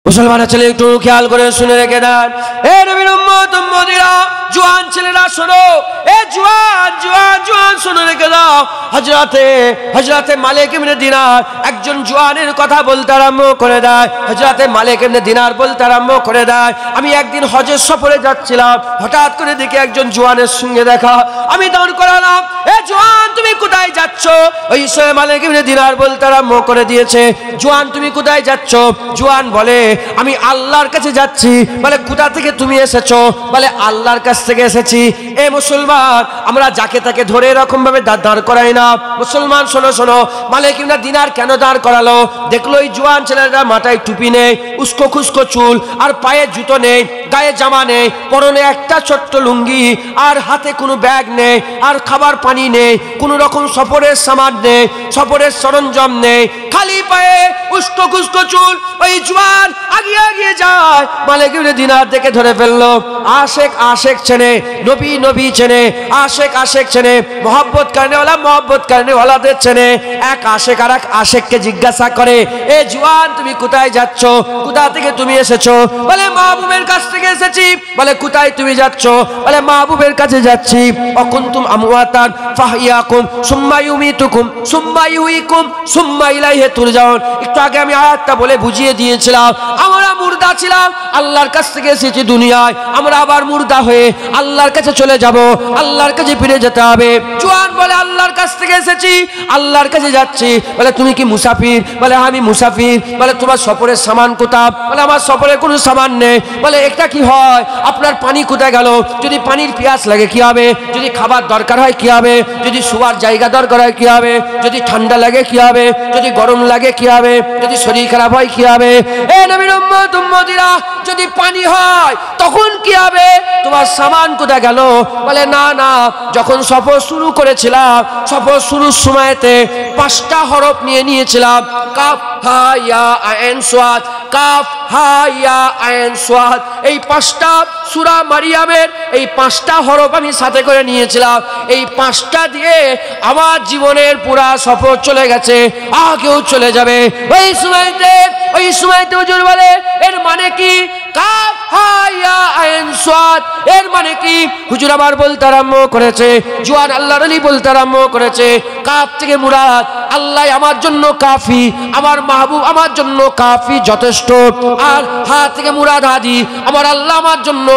মুসলমানের ছেলে একটু খেয়াল করে শুনে রেখে দেন। এ নবীর উম্মত উম্মতিরা, জওয়ান ছেলেরা শোনো, এ জওয়ান জওয়ান জওয়ান শুনে রেখে দাও। হযরতে মালিক ইবনে দিনার একজন জওয়ানের কথা বলতে আরম্ভ করে দেয়। হযরতে মালিক ইবনে দিনার বলতে আরম্ভ করে দেয়, আমি একদিন হজের সফরে যাচ্ছিলাম, হঠাৎ করে দেখি একজন জওয়ানের সঙ্গে দেখা। আমি দাঁড় করালাম, এ জওয়ান তুমি কোথায় যাচ্ছ? ওই সময় মালিক ইবনে দিনার বলতে আরম্ভ করে দিয়েছে, জওয়ান তুমি কোথায় যাচ্ছ? জওয়ান বলে, আমি আল্লাহর কাছে যাচ্ছি। বলে, কোথা থেকে তুমি এসেছো? বলে, আল্লাহর কাছ থেকে এসেছি। এ মুসলমান, আমরা যাকে তাকে ধরে এরকম ভাবে দাঁড় করাই না। মুসলমান শোনো শোনো, মালিক ইবনে দিনার কেন দাঁড় করালো? দেখলো এই জওয়ান ছেলেটা মাথায় টুপি নেই, উস্কো খুস্কো চুল, আর পায়ে জুতো নেই, গায়ে জামা নেই, পরনে একটা ছোট্ট লুঙ্গি, আর হাতে কোনো ব্যাগ নেই, আর খাবার পানি নেই, কোনো রকম সফরের সামান নেই, সফরের সরঞ্জাম নেই, খালি পায়ে উস্কো খুস্কো চুল। ওই জওয়ান আগিয়ে আগিয়ে যায়, মালিক ইবনে দিনার দেখে ধরে ফেললো। আশেক আশেক চেনে, নবী নবী চেনে, আশেক আশেক চেনে, মোহাব্বত করনেওয়ালা মোহাব্বত করনেওয়ালাদের চেনে। এক আশেক আর এক আশেককে জিজ্ঞাসা করে, এ জওয়ান তুমি কোথায় যাচ্ছ? কোথা থেকে তুমি এসেছো? বলে, মাহবুবের কাছ থেকে এসেছি। বলে, কোথায় তুমি যাচ্ছ? বলে, মাহবুবের কাছে যাচ্ছি। অকুনতুম আমওয়াতান ফাহিয়াকুম সুম্মা ইউমিতুকুম সুম্মা ইউহয়িকুম সুম্মা ইলাইহি তুরজাউন। একটু আগে আমি আয়াতটা বলে বুঝিয়ে দিয়েছিলাম, আমরা মুর্দা ছিলাম, আল্লাহর কাছ থেকে এসেছি দুনিয়ায়, আমরা আবার মুর্দা হয়ে আল্লাহর কাছে চলে যাব, আল্লাহর কাছে ফিরে যেতে হবে। জওয়ান বলে, আল্লাহর কাছ থেকে এসেছি, আল্লাহর কাছে যাচ্ছি। বলে, তুমি কি মুসাফির? বলে, আমি মুসাফির। বলে, তোমার সফরের সামান কোথায়? বলে, আমার সফরের কোনো সামান নেই। বলে, একটা কি হয়, আপনার পানি কোথায় গেল? যদি পানির পিয়াস লাগে কি হবে? যদি খাবার দরকার হয় কি হবে? যদি শোয়ার জায়গা দরকার হয় কি হবে? যদি ঠান্ডা লাগে কি হবে? যদি গরম লাগে কি হবে? যদি শরীর খারাপ হয় কি হবে? এ নবীর উম্মত উম্মতিরা, যদি পানি হয় তখন কি হবে? তোমার সামান কোথায় গেল? বলে, না না, যখন সফর শুরু করেছিলাম, সফর শুরুর সময়তে 5টা হরফ নিয়ে নিয়েছিলাম, কাফ হা ইয়া আইন সাদ, কাফ হা ইয়া আইন সাদ। এই 5টা সূরা মারিয়ামের এই 5টা হরফ আমি সাথে করে নিয়েছিলাম। এই 5টা দিয়ে আমার জীবনের পুরা সফর চলে গেছে, আগেও চলে যাবে। ওই সময়তে হুজুর বলে, এর মানে কি? কাফ হা ইয়া আইন সাদ, এর মানে কি? হুজুর আবার বলতে আরম্ভ করেছে, জওয়ান আল্লাহর ওলি বলতে আরম্ভ করেছে, কাফ থেকে মুরাদ আল্লাহ আমার জন্য কাফি, আমার মাহবুব আমার জন্য কাফি, যথেষ্ট। আর হা থেকে মুরাদ হাদি, আমার আল্লাহ আমার জন্য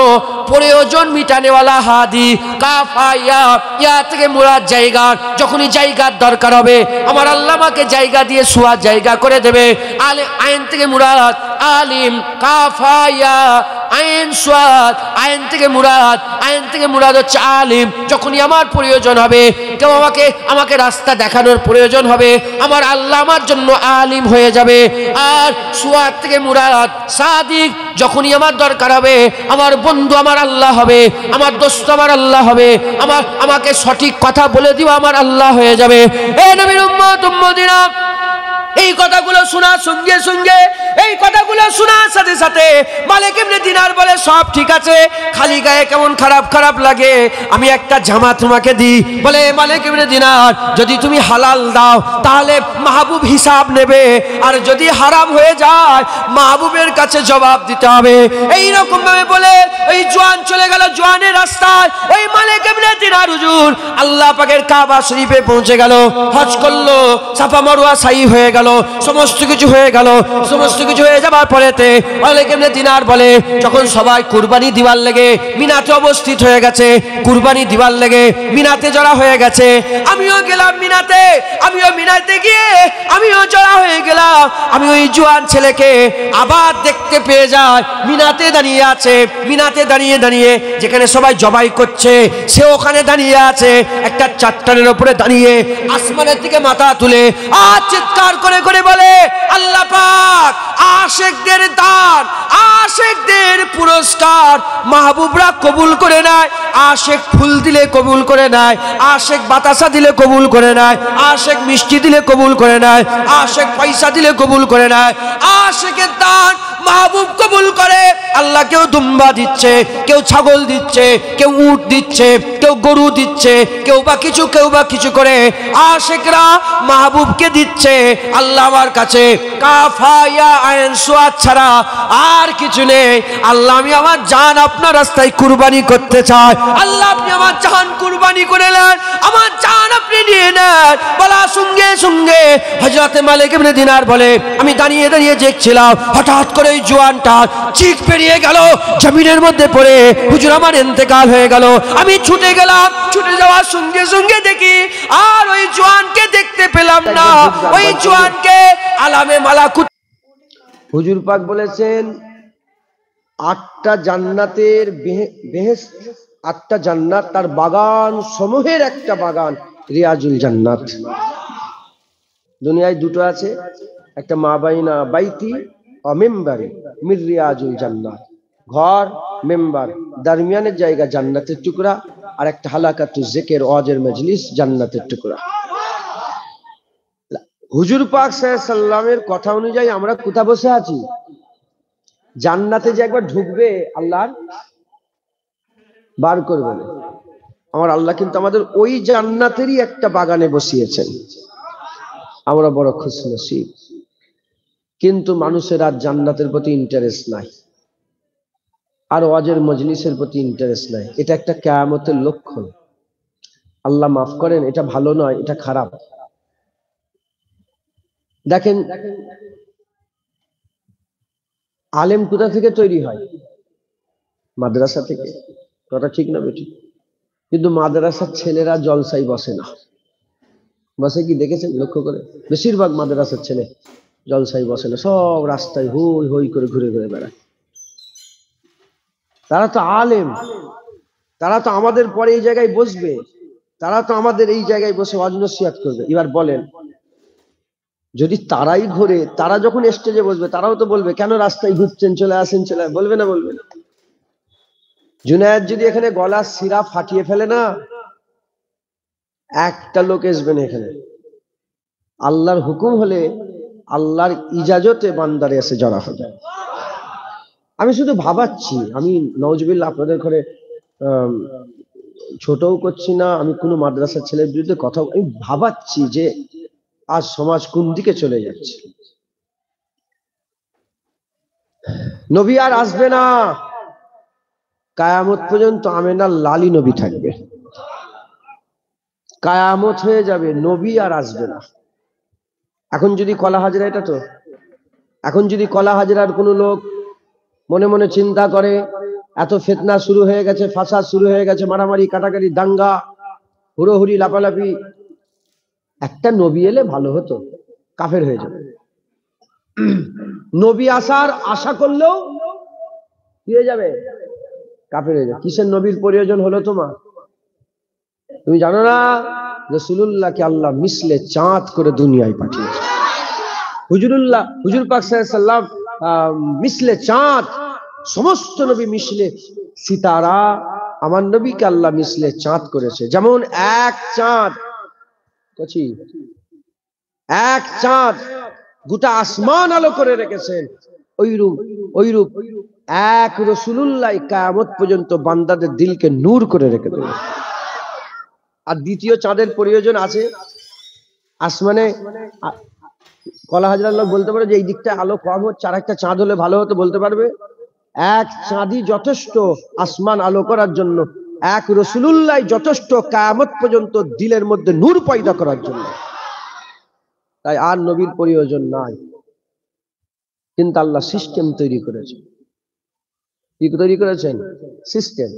প্রয়োজন মিটানেওয়ালা হাদি। কাফ হা ইয়া, ইয়া থেকে মুরাদ জায়গা, যখনই জায়গার দরকার হবে আমার আল্লাহ আমাকে জায়গা দিয়ে শোয়ার জায়গা করে দেবে। আইন থেকে মুরাদ আলিম, কাফ হা ইয়া আইন সাদ, আইন থেকে মুরাদ হচ্ছে আলিম। যখনই আমার প্রয়োজন হবে, কেউ আমাকে রাস্তা দেখানোর প্রয়োজন হবে, আমার আল্লাহ আমার জন্য আলিম হয়ে যাবে। আর সুয়াদ থেকে মুরাদ সাদিক, যখনই আমার দরকার হবে আমার বন্ধু আমার আল্লাহ হবে, আমার দোস্ত আমার আল্লাহ হবে, আমাকে সঠিক কথা বলে দিও আমার আল্লাহ হয়ে যাবে। এ নবীর উম্মত উম্মতিরা, এই কথাগুলো শোনার সঙ্গে সঙ্গে, এই কথাগুলো শোনার সাথে সাথে মালিক ইবনে দিনার বলে, সব ঠিক আছে, খালি গায়ে কেমন খারাপ খারাপ লাগে, আমি একটা জামা তোমাকে দিই। বলে, মালিক ইবনে দিনার, যদি তুমি হালাল দাও তাহলে মাহবুব হিসাব নেবে, আর যদি হারাম হয়ে যায় মাহবুবের কাছে জবাব দিতে হবে। এইরকম ভাবে বলে ওই জওয়ান চলে গেল জওয়ানের রাস্তায়। ওই মালিক ইবনে দিনার হুজুর আল্লাহ পাকের কাবা শরীফে পৌঁছে গেল, হজ করলো, সাফা মারওয়া সাই হয়ে গেল, সমস্ত কিছু হয়ে গেল। সমস্ত কিছু হয়ে যাবার পরেতে মালিক ইবনে দিনার বলে, যখন সবাই কুরবানি দিবার লেগে মিনাতে উপস্থিত হয়ে গেছে, কুরবানি দিবার লেগে মিনাতে জড়া হয়ে গেছে, আমিও গেলাম মিনাতে, আমিও মিনাতে গিয়ে আমিও জড়া হয়ে গেলাম। আমি ওই জওয়ান ছেলেকে আবার দেখতে পেয়ে যাই, মিনাতে দাঁড়িয়ে আছে। মিনাতে দাঁড়িয়ে দাঁড়িয়ে যেখানে সবাই জবাই করছে, সে ওখানে দাঁড়িয়ে আছে, একটা চাট্টানের উপরে দাঁড়িয়ে আসমানের দিকে মাথা তুলে আর চিৎকার করে করে বলে, আল্লাহ পাক আশিকদের দান, আশিকদের পুরস্কার মাহবুবরা কবুল করে নেয়। আশিক ফুল দিলে কবুল করে নেয়, আশিক বাতাসা দিলে কবুল করে নেয়, আশিক মিষ্টি দিলে কবুল করে নেয়, আশিক পয়সা দিলে কবুল করে নেয়। আশিকের দান মাহবুব কবুল করে। আল্লাহ কেউ দুম্বা দিচ্ছে, কেউ ছাগল দিচ্ছে, কেউ উট দিচ্ছে, কেউ গরু দিচ্ছে, কেউ বা কিছু করে আশিকরা মাহবুবকে দিচ্ছে। আল্লাহ আমার কাছে কাফায়া আইন সুয়াদ ছাড়া আর কিছু নেই। আল্লাহ আমি আমার জান আপনার রাস্তায় কুরবানি করতে চাই। আল্লাহ আপনি আমার জান কুরবানি করে নেন, আমার জান আপনি নিয়ে নেন। বলা সঙ্গে সঙ্গে হযরতে মালিক ইবনে দিনার বলে আমি দাঁড়িয়ে দেখছিলাম, হঠাৎ করে ওই জওয়ানটা চিক পেরিয়ে গেল, জমিনের মধ্যে পড়ে হুজুর আমার ইন্তেকাল হয়ে গেল। আমি ছুটে গেলাম, ছুটে যাওয়ার সঙ্গে সঙ্গে দেখি আর ওই জওয়ানকে দেখতে পেলাম না। ওই জওয়ানকে আলামে মালাকুত হুজুর পাক বলেছেন 8টা জান্নাতের বেহেশত, 8টা জান্নাত তার বাগান সমূহের একটা বাগান রিয়াজুল জান্নাত। দুনিয়ায় দুটো আছে, একটা মা বাইনা বাইতি ও মেম্বারি মির রিয়াজুল জান্নাত, ঘর মেম্বার দরমিয়ানের জায়গা জান্নাতের টুকরা, আর একটা হালাকাতু জিকির ওয়াজের মজলিস জান্নাতের টুকরা। হুজুর পাক সাল্লাল্লাহু আলাইহি সাল্লামের কথা অনুযায়ী আমরা কোথা বসে আছি? জান্নাতে যে একবার ঢুকবে আল্লাহর বার করবে না। আমার আল্লাহ কিন্তু আমাদের ওই জান্নাতেরই একটা বাগানে বসিয়েছেন, আমরা বড় খুশনসিব। কিন্তু মানুষের আর জান্নাতের প্রতি ইন্টারেস্ট নাই, আর ওয়াজের মজলিসের প্রতি ইন্টারেস্ট নাই। এটা একটা কিয়ামতের লক্ষণ। আল্লাহ মাফ করেন, এটা ভালো নয়, এটা খারাপ। দেখেন আলেম কোথা থেকে তৈরি হয়? মাদ্রাসা থেকে। কথা ঠিক না বেটি? কিন্তু মাদ্রাসার ছেলেরা জলসাই বসে না। বসে কি দেখেছেন লক্ষ্য করে? বেশিরভাগ মাদ্রাসার ছেলে জলসাই বসে না, সব রাস্তায় হই হই করে ঘুরে ঘুরে বেড়ায়। তারা তো আলেম, তারা তো আমাদের পরে এই জায়গায় বসবে, তারা তো আমাদের এই জায়গায় বসে ওয়াজ নসিহত করবে। এবার বলেন, যদি তারাই ঘুরে, তারা যখন স্টেজে বসবে তারাও তো বলবে কেন রাস্তায় ঘুরছেন, চলে আসেন, চলে বলবে না? বলবে না? জুনায়েদ যদি এখানে গলার শিরা ফাটিয়ে ফেলে না, একটা লোক আসবে না এখানে। আল্লাহর হুকুম হলে, আল্লাহর ইজাজতে বান্দারে এসে জড়া হবে। আমি শুধু ভাবাচ্ছি, আমি নওজবিল্লাহ আপনাদের ঘরে ছোটও করছি না, আমি কোনো মাদ্রাসার ছেলের বিরুদ্ধে কথা, আমি ভাবাচ্ছি যে আজ সমাজ কোন দিকে চলে যাচ্ছে। নবী আর আসবে না, কায়ামত পর্যন্ত আমেনার লালি নবী থাকবে। কায়ামত হয়ে যাবে, নবী আর আসবে না। এখন যদি কলা হাজরা, এটা তো এখন যদি কলা হাজরার কোনো লোক মনে মনে চিন্তা করে এত ফিতনা শুরু হয়ে গেছে, ফাসাদ শুরু হয়ে গেছে, মারামারি কাটাকাটি দাঙ্গা হুড়োহুড়ি লাপালাপি, একটা নবী এলে ভালো হতো, কাফের হয়ে যাবে। নবী আসার আশা করলেও কি হয়ে যাবে? কাফের হয়ে যাবে। কিসের নবীর প্রয়োজন হলো তোমার? তুমি জানো না রাসূলুল্লাহকে আল্লাহ মিসলে চাঁদ করে দুনিয়ায় পাঠিয়েছে। হুজুর পাক সাল্লাল্লাহু আলাইহি সাল্লাম মিসলে চাঁদ, সমস্ত নবী মিসলে সিতারা, আমার নবীকে আল্লাহ মিসলে চাঁদ করেছে। যেমন এক চাঁদ, এক চাঁদ গোটা আসমান আলো করে রেখেছেন, ওইরূপ এক রাসূলুল্লাহ কিয়ামত পর্যন্ত বান্দাদের দিলকে নূর করে রেখে দেবে। আর দ্বিতীয় চাঁদের প্রয়োজন আছে আসমানে। কলা হাজরার লোক বলতে পারে যে এই দিকটা আলো কম হচ্ছে, আর একটা চাঁদ হলে ভালো হতো, বলতে পারবে? এক চাঁদই যথেষ্ট আসমান আলো করার জন্য, এক রাসূলুল্লাহ যথেষ্ট কিয়ামত পর্যন্ত দিলের মধ্যে নূর পয়দা করার জন্য। তাই আর নবীর প্রয়োজন নাই। কিন্তু আল্লাহ সিস্টেম তৈরি করেছেন। কি তৈরি করেছেন? সিস্টেম।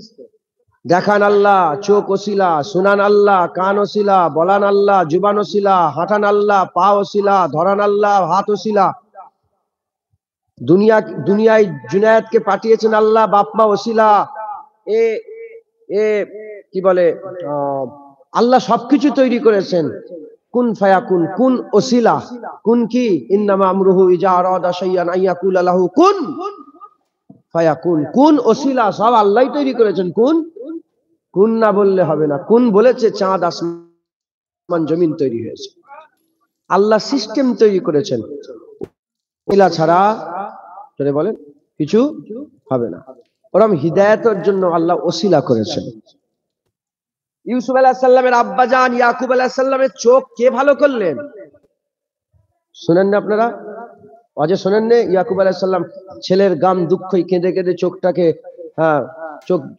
দেখান আল্লাহ, চোখ ওসিলা, শুনান আল্লাহ, কান ওসিলা, বলান আল্লাহ, জুবান ওসিলা, হাঁটান আল্লাহ, পা ওসিলা, ধরান আল্লাহ, হাত ওসিলা। দুনিয়ায় জুনায়েদকে পাঠিয়েছেন আল্লাহ, বাপ মা ওসিলা। কি বলে, আল্লাহ সবকিছু তৈরি করেছেন। কুন ফায়াকুন, কুন ওসিলা। কুন কি? ইন্নামা আমরুহু ইজা আরাদা শাইআন আইয়াকুলা লাহু কুন ফায়াকুন। কুন ওসিলা সব আল্লাহই তৈরি করেছেন। কুন না বললে হবে না। কুন বলেছে, চাঁদ আসমান জমিন তৈরি হয়েছে। আল্লাহ সিস্টেম তৈরি করেছেন। ওসিলা ছাড়া, বলেন কিছু হবে না। ওরকম হিদায়াতের জন্য আল্লাহ ওসিলা করেছেন। ইউসুফ আলাইহিস সালামের আব্বাজান ইয়াকুব আলাইহিস সালামের চোখ কে ভালো করলেন? শুনেন না আপনারা? অজে শোনেন না? ইয়াকুব আলাইহিস সালাম ছেলের গাম দুঃখই কেঁদে কেঁদে চোখটাকে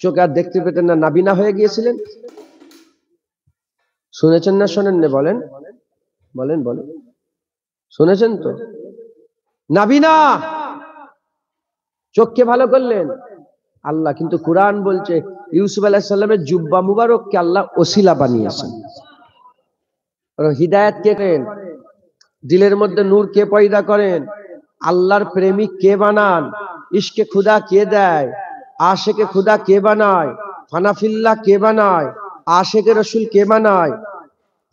চোখ আর দেখতে পেতেন না, নাবিনা হয়ে গিয়েছিলেন। শুনেছেন না শোনেন না? বলেন বলেন বলেন, শুনেছেন তো? নাবিনা চোখকে ভালো করলেন আল্লাহ, কিন্তু কোরআন বলছে ইউসুফ আলাইহিস সালামের জুব্বা মুবারককে আল্লাহ ওসিলা বানিয়েছেন। হিদায়াত কে করেন? দিলের মধ্যে নূর কে পয়দা করেন? আল্লাহর প্রেমিক কে বানান? ইশকে খুদা কে দেয়? আশেকে খুদা কে বানায়? ফানাফিল্লাহ কে বানায়? আশেকে রসুল কে বানায়?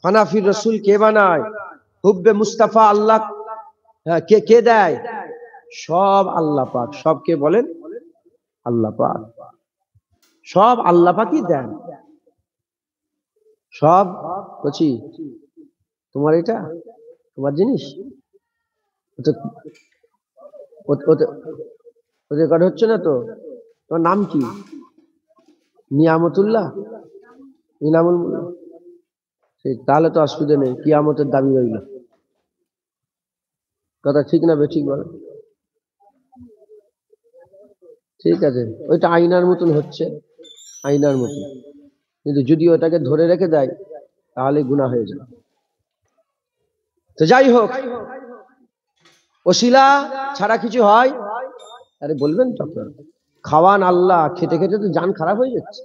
ফানাফির রসুল কে বানায়? হুব্বে মুস্তাফা আল্লাহ কে কে দেয়? সব আল্লাহ পাক। সব কে বলেন? আল্লাহ পাক। সব আল্লাহ পাকই দেন। সব বলছি তোমার এটা তোমার জিনিস রেকর্ড হচ্ছে না তো? তোমার নাম কি? নিয়ামতুল্লাহ, ইনামুল মোল্লা। তাহলে তো অসুবিধা নেই, কিয়ামতের দাবি রইল। কথা ঠিক না বেঠিক বলো? ঠিক আছে, ওইটা আয়নার মতন হচ্ছে, আয়নার মতন, কিন্তু যদি ওটাকে ধরে রেখে দেয় তাহলে গুনাহ হয়ে যায়। তো যাই হোক, ওসিলা ছাড়া কিছু হয়? আরে বলবেন তো আপনারা, খাওয়ান আল্লাহ, খেতে খেতে তো জান খারাপ হয়ে যাচ্ছে।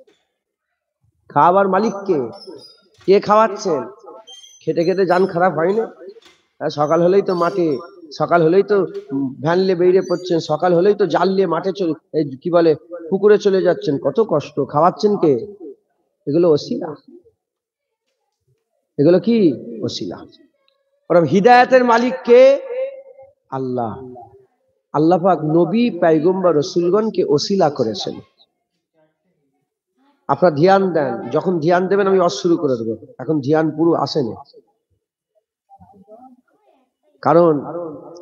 খাওয়াবার মালিক কে? কে খাওয়াচ্ছেন? খেতে খেতে জান খারাপ হয়নি? সকাল হলেই তো মাঠে, সকাল হলেই তো ভ্যান নিয়ে বেরিয়ে পড়ছেন, সকাল হলেই তো জাল নিয়ে মাঠে কি বলে পুকুরে চলে যাচ্ছেন, কত কষ্ট। খাওয়াচ্ছেন কে? এগুলো ওসিলা। এগুলো কি? ওসিলা। ওরকম হিদায়াতের মালিক কে? আল্লাহ। আল্লাহ পাক নবী পয়গম্বর রাসূলগণকে ওসিলা করেছেন। আপনারা ধ্যান দেন, যখন ধ্যান দেবেন আমি শুরু করে দেবো। এখন ধ্যান পুরো আসেনি, কারণ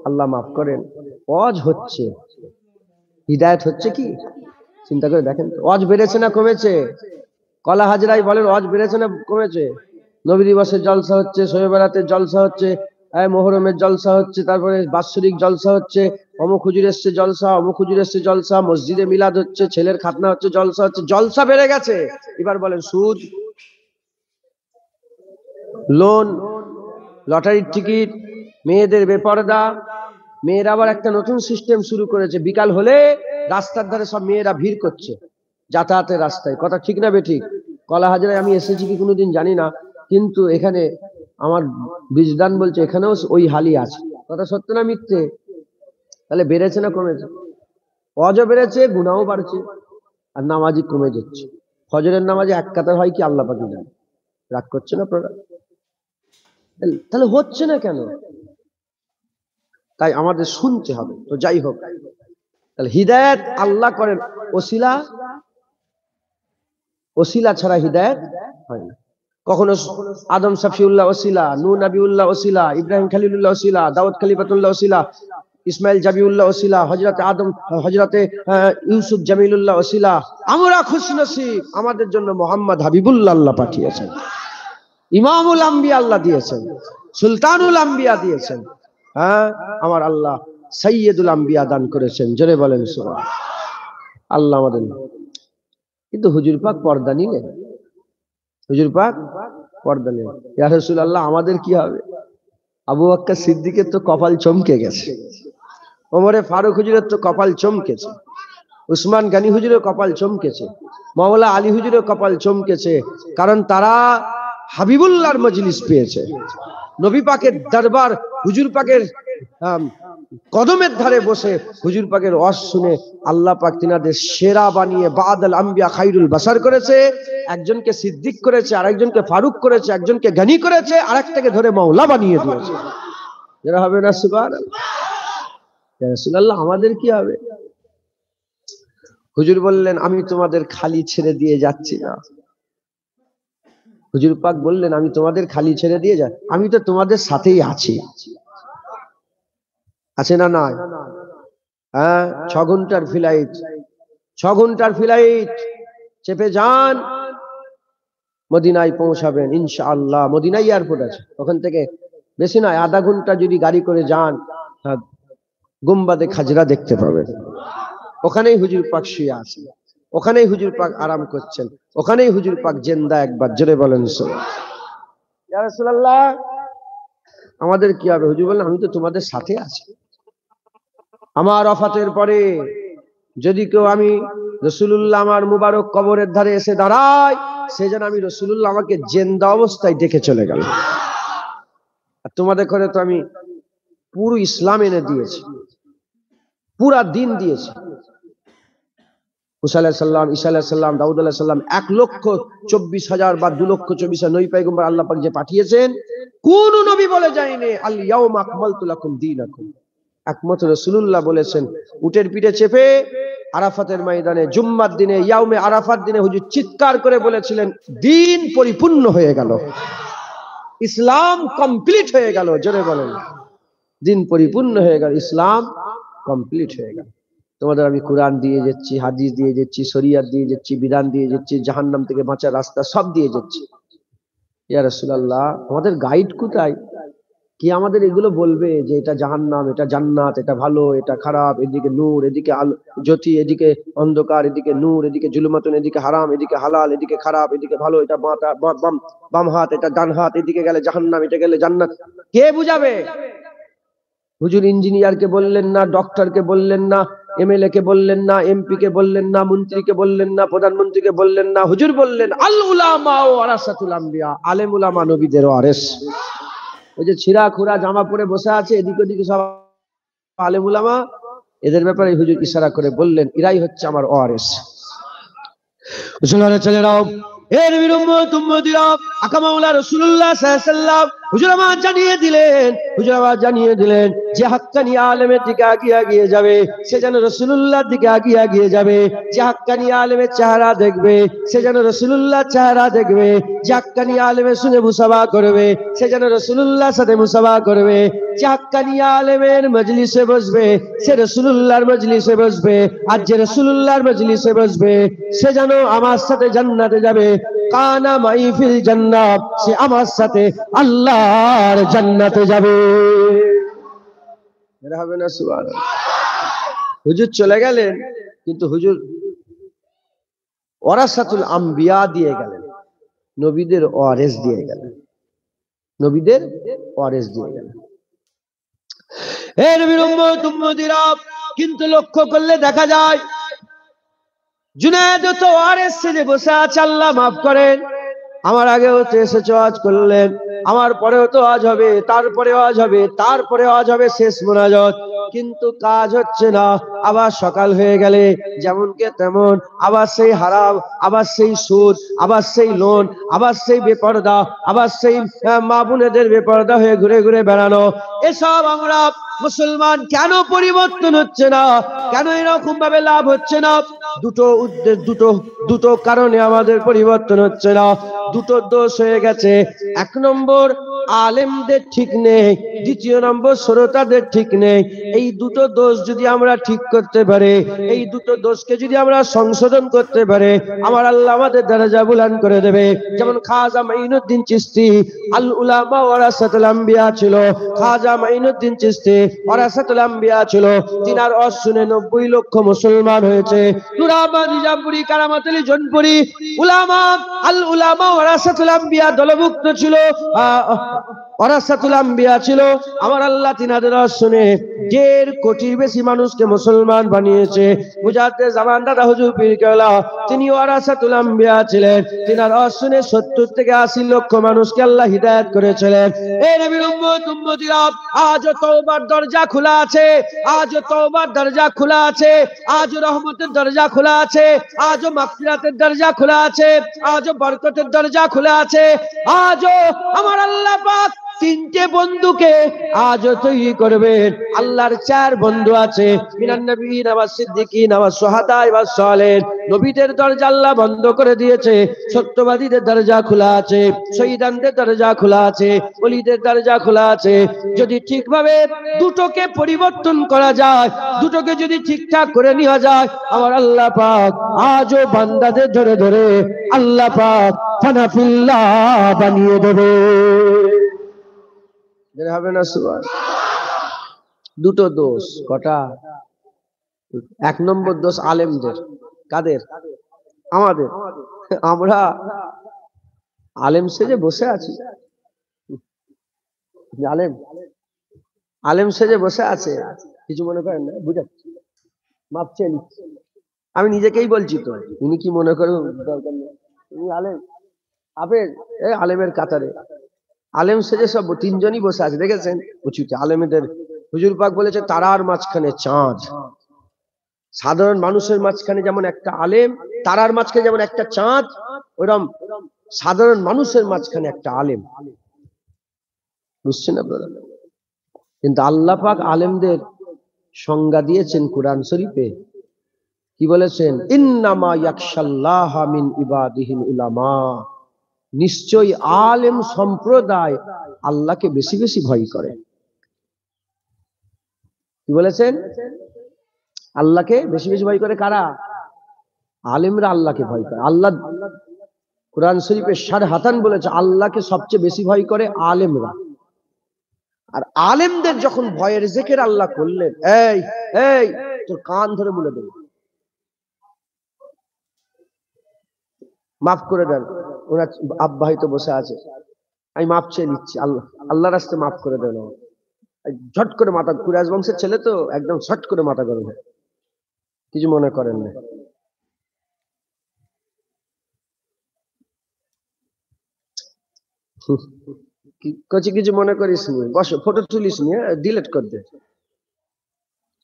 আল্লাহ মাফ করেন, ওয়াজ হচ্ছে, হিদায়াত হচ্ছে কি? চিন্তা করে দেখেন তো, ওয়াজ বেড়েছে না কমেছে? কলা হাজরাই বলেন ওয়াজ বেড়েছে না কমেছে? নবী দিবসের জলসা হচ্ছে, শবে বরাতের জলসা হচ্ছে, মোহরমের জলসা হচ্ছে, তারপরে বাৎসরিক জলসা হচ্ছে, অমুক হুজুর এসছে জলসা, অমুক হুজুর এসছে জলসা, মসজিদে মিলাদ হচ্ছে, ছেলের খাতনা হচ্ছে, জলসা হচ্ছে, জলসা বেড়ে গেছে। এবার বলেন সুদ, লোন, লটারির টিকিট, মেয়েদের বেপরদা। মেয়েরা আবার একটা নতুন সিস্টেম শুরু করেছে, বিকাল হলে রাস্তার ধারে সব মেয়েরা ভিড় করছে যাতায়াতের রাস্তায়। কথা ঠিক না বেঠিক? কলা হাজরায় আমি এসেছি কি কোনোদিন জানি না, কিন্তু এখানে আমার বিজদান বলছে এখানেও ওই হালই আছে। কথা সত্য না মিথ্যে? তাহলে বেড়েছে না কমেছে? ওয়াজও বেড়েছে, গুনাহও বাড়ছে, আর নামাজি কমে যাচ্ছে। ফজরের নামাজে এক কাতার হয় কি আল্লাহ পাকি জানে। রাগ করছে না আপনারা? তাহলে হচ্ছে না কেন? তাই আমাদের শুনতে হবে। তো যাই হোক, তাহলে হিদায়াত আল্লাহ করেন, ওসিলা, ওসিলা ছাড়া হিদায়াত হয় না। কখনো আদম শফিউল্লাহ ওসিলা, নূহ নবিউল্লাহ ওসিলা, ইব্রাহিম খলিলুল্লাহ ওসিলা, দাউদ খলিফাতুল্লাহ ওসিলা, ইসমাইল জাবিউল্লাহ ওসিলা, হযরতে আদম, হযরতে ইউসুফ জামিলুল্লাহ ওসিলা। আমরা খুশনসিব, আমাদের জন্য মুহাম্মদ হাবিবুল্লাহ আল্লাহ পাঠিয়েছেন, ইমামুল আম্বিয়া আল্লাহ দিয়েছেন, সুলতানুল আম্বিয়া দিয়েছেন। হ্যাঁ, আমার আল্লাহ সাইয়্যিদুল আম্বিয়া দান করেছেন। জোরে বলেন সুবহান আল্লাহ। আমাদের কিন্তু হুজুর পাক পর্দা নিলেন, হুজুর পাক পর্দা নিলেন। ইয়া রাসূলুল্লাহ, আমাদের কি হবে? আবু বকর সিদ্দিকের তো কপাল চমকে গেছে, ওমরে ফারুক হুজুরের তো কপাল চমকেছে, উসমান গনি হুজুরের কপাল চমকেছে, মাওলা আলী হুজুরের কপাল চমকেছে। কারণ তারা হাবিবুল্লাহর মজলিস পেয়েছে, নবী পাকের দরবার, হুজুর পাকের কদমের ধারে বসে হুজুর পাকের ওয়াজ শুনে আল্লাহ পাক তিনাদের সেরা বানিয়ে বাদাল আম্বিয়া খাইরুল বাশার করেছে। একজনকে সিদ্দিক করেছে, আরেকজনকে ফারুক করেছে, একজনকে গনি করেছে, আরেকটাকে ধরে মাওলা বানিয়ে দিয়েছে। যারা হবে না সুবহানাল্লাহ। ইয়া রাসূলুল্লাহ, আমাদের কি হবে? হুজুর বললেন, আমি তোমাদের খালি ছেড়ে দিয়ে যাচ্ছি না। হুজুর পাক বললেন, আমি তোমাদের খালি ছেড়ে দিয়ে যাই, আমি তো তোমাদের সাথেই আছি। আছে না নাই? হ্যাঁ, 6 ঘন্টার ফ্লাইট, 6 ঘন্টার ফ্লাইট চেপে যান, মদিনায় পৌঁছাবেন ইনশাআল্লাহ। মদিনায় এয়ারপোর্ট আছে, ওখান থেকে বেশি নয়, আধা ঘন্টা যদি গাড়ি করে যান, গুম্বাদে খাজরা দেখতে পাবেন। ওখানেই হুজুর পাক শুয়ে আছেন, ওখানেই হুজুর পাক আরাম করছেন, ওখানেই হুজুর পাক জিন্দা। একবার জোরে বলেন ইয়া রাসূলুল্লাহ, আমাদের কি হবে? হুজুর বললেন, আমি তো তোমাদের সাথে আছি। আমার ওফাতের পরে যদি কেউ আমি রাসূলুল্লাহ আমার মুবারক কবরের ধারে এসে দাঁড়ায়, সে যেন আমি রাসূলুল্লাহ আমাকে জিন্দা অবস্থায় ডেকে চলে গেল। আর তোমাদের করে তো আমি পুরো ইসলাম এনে দিয়েছি, পুরা দিন দিয়েছি। মুসা আলাইহিস সালাম, ঈসা আলাইহিস সালাম, দাউদ আলাইহিস সালাম, 1,24,000 বা 2,24,000 নবী পয়গম্বর আল্লাহ পাক যে পাঠিয়েছেন, কোন নবী বলে যায়নি আল ইয়াউমা আকমালতু লাকুম দীনাকুম। একমাত্র রাসূলুল্লাহ বলেছেন। উটের পিঠে চেপে আরাফাতের ময়দানে জুম্মার দিনে, ইয়াউমে আরাফাত দিনে হুজুর চিৎকার করে বলেছিলেন, দিন পরিপূর্ণ হয়ে গেল, ইসলাম কমপ্লিট হয়ে গেল। জোরে বলেন, দিন পরিপূর্ণ হয়ে গেল, ইসলাম কমপ্লিট হয়ে গেল। তোমাদের আমি কোরআন দিয়ে যাচ্ছি, হাদিস দিয়ে যাচ্ছি, শরিয়ত দিয়ে যাচ্ছি, বিধান দিয়ে যাচ্ছি, জাহান্নাম থেকে বাঁচার রাস্তা সব দিয়ে যাচ্ছি। ইয়া রাসূলুল্লাহ, আমাদের গাইড কোথায়? কি আমাদের এগুলো বলবে যে এটা জাহান্নাম, এটা জান্নাত, এটা ভালো, এটা খারাপ, এদিকে নূর, এদিকে আলো জ্যোতি, এদিকে অন্ধকার, এদিকে নূর, এদিকে জুলুমাতুন, এদিকে হারাম, এদিকে হালাল, এদিকে খারাপ, এদিকে ভালো, এটা বাম হাত, এটা ডান হাত, এদিকে গেলে জাহান্নাম, এটা গেলে জান্নাত। কে বুঝাবে? হুজুর ইঞ্জিনিয়ারকে বললেন না, ডক্টরকে বললেন না, এমএলএ কে বললেন না, এমপি কে বললেন না, মন্ত্রীকে বললেন না, প্রধানমন্ত্রীকে বললেন না। হুজুর বললেন আল উলামা ওয়ারাসাতুল আম্বিয়া, আলেম উলামা নবীদের ওয়ারিস। ওই যে ছিঁড়া খুরা জামা পরে বসে আছে, এদিক ওদিকে সব আলেম উলামা, এদের ব্যাপারে হুজুর ইশারা করে বললেন, এরাই হচ্ছে আমার ওয়ারিস। মুসলমানের ছেলেরাও, এর নবীর উম্মত উম্মতিরা, আকা মাওলা রাসূলুল্লাহ সাল্লাল্লাহু আলাইহি ওয়াসাল্লাম হুজুর আমার জানিয়ে দিলেন, হুজুর আমার জানিয়ে দিলেন যে হাক্কানি আলেমের দিকে আগিয়ে যাবে, সে যেন রাসূলুল্লাহর দিকে আগিয়ে যাবে। যে হাক্কানি আলেমের চেহারা দেখবে, সে যেন রাসূলুল্লাহর চেহারা দেখবে। যে হাক্কানি আলেমের সঙ্গে মুসাফা করবে, সে যেন রাসূলুল্লাহর সাথে মুসাফা করবে। যে হাক্কানি আলেমের মজলিসে বসবে, সে রাসূলুল্লাহর মজলিসে বসবে। আর যে রাসূলুল্লাহর মজলিসে বসবে, সে যেন আমার সাথে জান্নাতে যাবে। কানা মাই ফিল জান্নাত, সে আমার সাথে আল্লাহর জান্নাতে যাবে। এরা হবে না? সুবহানাল্লাহ। হুজুর চলে গেলেন, কিন্তু হুজুর ওয়ারাসাতুল আম্বিয়া দিয়ে গেলেন, নবীদের ওয়ারিস দিয়ে গেলেন, নবীদের ওয়ারিস দিয়ে গেলেন। হে নবীর উম্মত উম্মতিরা, কিন্তু লক্ষ্য করলে দেখা যায় জুনায়েদ তো ওয়ারিস সেজে বসে আছে। আল্লাহ মাফ করেন, আমার আগেও তো এসেছে, ওয়াজ করলেন, আমার পরেও তো ওয়াজ হবে, তারপরে ওয়াজ হবে, তারপরে ওয়াজ হবে, শেষ মুনাজাত, কিন্তু কাজ হচ্ছে না। আবার সকাল হয়ে গেলে যেমন কে তেমন, আবার সেই হারাম, আবার সেই সুদ, আবার সেই লোন, আবার সেই বেপরদা, আবার সেই মা বোনেদের বেপরদা হয়ে ঘুরে ঘুরে বেড়ানো। এসব আমরা মুসলমান কেন পরিবর্তন হচ্ছে না? কেন এরকম ভাবে লাভ হচ্ছে না? দুটো উদ্দেশ্য, দুটো কারণে আমাদের পরিবর্তন হচ্ছে না। দুটো দোষ হয়ে গেছে। 1 নম্বর আলেমদের ঠিক নেই, 2 নম্বর শ্রোতাদের ঠিক নেই। এই দুটো দোষ যদি আমরা ঠিক করতে পারি, এই দুটো দোষকে যদি আমরা সংশোধন করতে পারি, আমার আল্লাহ আমাদের দরজা বুলন্দ করে দেবে। যেমন খাজা মাইনুদ্দিন চিশতি আল উলামা ওয়ারাসাতুল আম্বিয়া ছিল, খাজা মাইনুদ্দিন চিশতি ওয়ারাসাতুল আম্বিয়া ছিল। তিনার ওয়াজ শুনে 90 লক্ষ মুসলমান হয়েছে। নুরাবাদ নিজামপুরি, কারামাতুল জনপুরি উলামা আল উলামা ওয়ারাসাতুল আম্বিয়া দলভুক্ত ছিল, ওয়ারাসাতুল আম্বিয়া ছিল। আমার আল্লাহ তিনাদের ওয়াজ শুনে 1.5 কোটির বেশি মানুষকে মুসলমান বানিয়েছে। মুজাদ্দিদ জামান দাদা হুজুর পীর কেবলা, তিনি ওয়ারাসাতুল আম্বিয়া ছিলেন। তিনার ওয়াজ শুনে 70 থেকে 80 লক্ষ মানুষকে আল্লাহ হিদায়াত করেছিলেন। এই নবীর উম্মত উম্মতিরা, আজও তওবার দরজা খোলা আছে, আজও তওবার দরজা খোলা আছে, আজও রহমতের দরজা খোলা আছে, আজও মাগফিরাতের দরজা খোলা আছে, আজও বরকতের দরজা খোলা আছে। আজও আমার আল্লাহ পাক তিনটে বন্ধুকে আজও তৈরি করবেন। আল্লাহর চার বন্ধু আছে, মিনান নবিয়্যিন ওয়াস সিদ্দিকিন ওয়াস শুহাদা ওয়াস সালিহিন। নবীদের দরজা আল্লাহ বন্ধ করে দিয়েছে, সত্যবাদীদের দরজা খোলা আছে, শহীদানদের দরজা খোলা আছে, ওলিদের দরজা খোলা আছে। যদি ঠিকভাবে দুটোকে পরিবর্তন করা যায়, দুটোকে যদি ঠিকঠাক করে নেওয়া যায়, আমার আল্লাহ পাক আজও বান্দাদের ধরে ধরে আল্লাহ পাক ফানাফিল্লাহ বানিয়ে দেবে। হবে না সুবহান? দুটো দোষ। কটা? এক নম্বর দোষ আলেমদের। কাদের? আমাদের। আমরা আলেম সেজে বসে আছি। আলেম আলেম সেজে বসে আছে, কিছু মনে করেন না, বুঝাচ্ছি, মাপ চেয়ে নিচ্ছি। আমি নিজেকেই বলছি তো, উনি কি মনে করেন দরকার নেই। উনি আলেম, আবেদ আলেমের কাতারে আলেম সেজে সব তিনজনই বসে আছে, দেখেছেন? উচিত আলেমদের হুজুর পাক বলেছে তারার মাঝখানে চাঁদ। সাধারণ মানুষের মাঝখানে যেমন একটা আলেম, তারার মাঝখানে যেমন একটা চাঁদ, ওরকম সাধারণ মানুষের মাঝখানে একটা আলেম। বুঝছেন আপনারা? কিন্তু আল্লাহ পাক আলেমদের সংজ্ঞা দিয়েছেন কোরআন শরীফে। কি বলেছেন? ইন্নামা ইয়াখশাল্লাহা মিন ইবাদিহিল উলামা। নিশ্চয়ই আলেম সম্প্রদায় আল্লাহকে বেশি বেশি ভয় করে। কি বলেছেন? আল্লাহকে বেশি বেশি ভয় করে কারা? আলেমরা আল্লাহকে ভয় করে। আল্লাহ কোরআন শরীফে সারহাতান বলেছে আল্লাহকে সবচেয়ে বেশি ভয় করে আলেমরা। আর আলেমদের যখন ভয়ের জিকির আল্লাহ করলেন, এই এই তোর কান ধরে বলে দেব, মাফ করে দেন, ওনার আব্বা হয়তো বসে আছে, আমি মাফ চেয়ে নিচ্ছি, আল্লাহ আল্লাহর রাস্তায় মাফ করে দেন। ঝট করে মাথা, কুরাইশ বংশের ছেলে তো, একদম ঝট করে মাথা গরম হয়, কিছু মনে করেন না। কিছু মনে করিস নি, বসো, ফটো তুলিস নি, ডিলিট কর দে,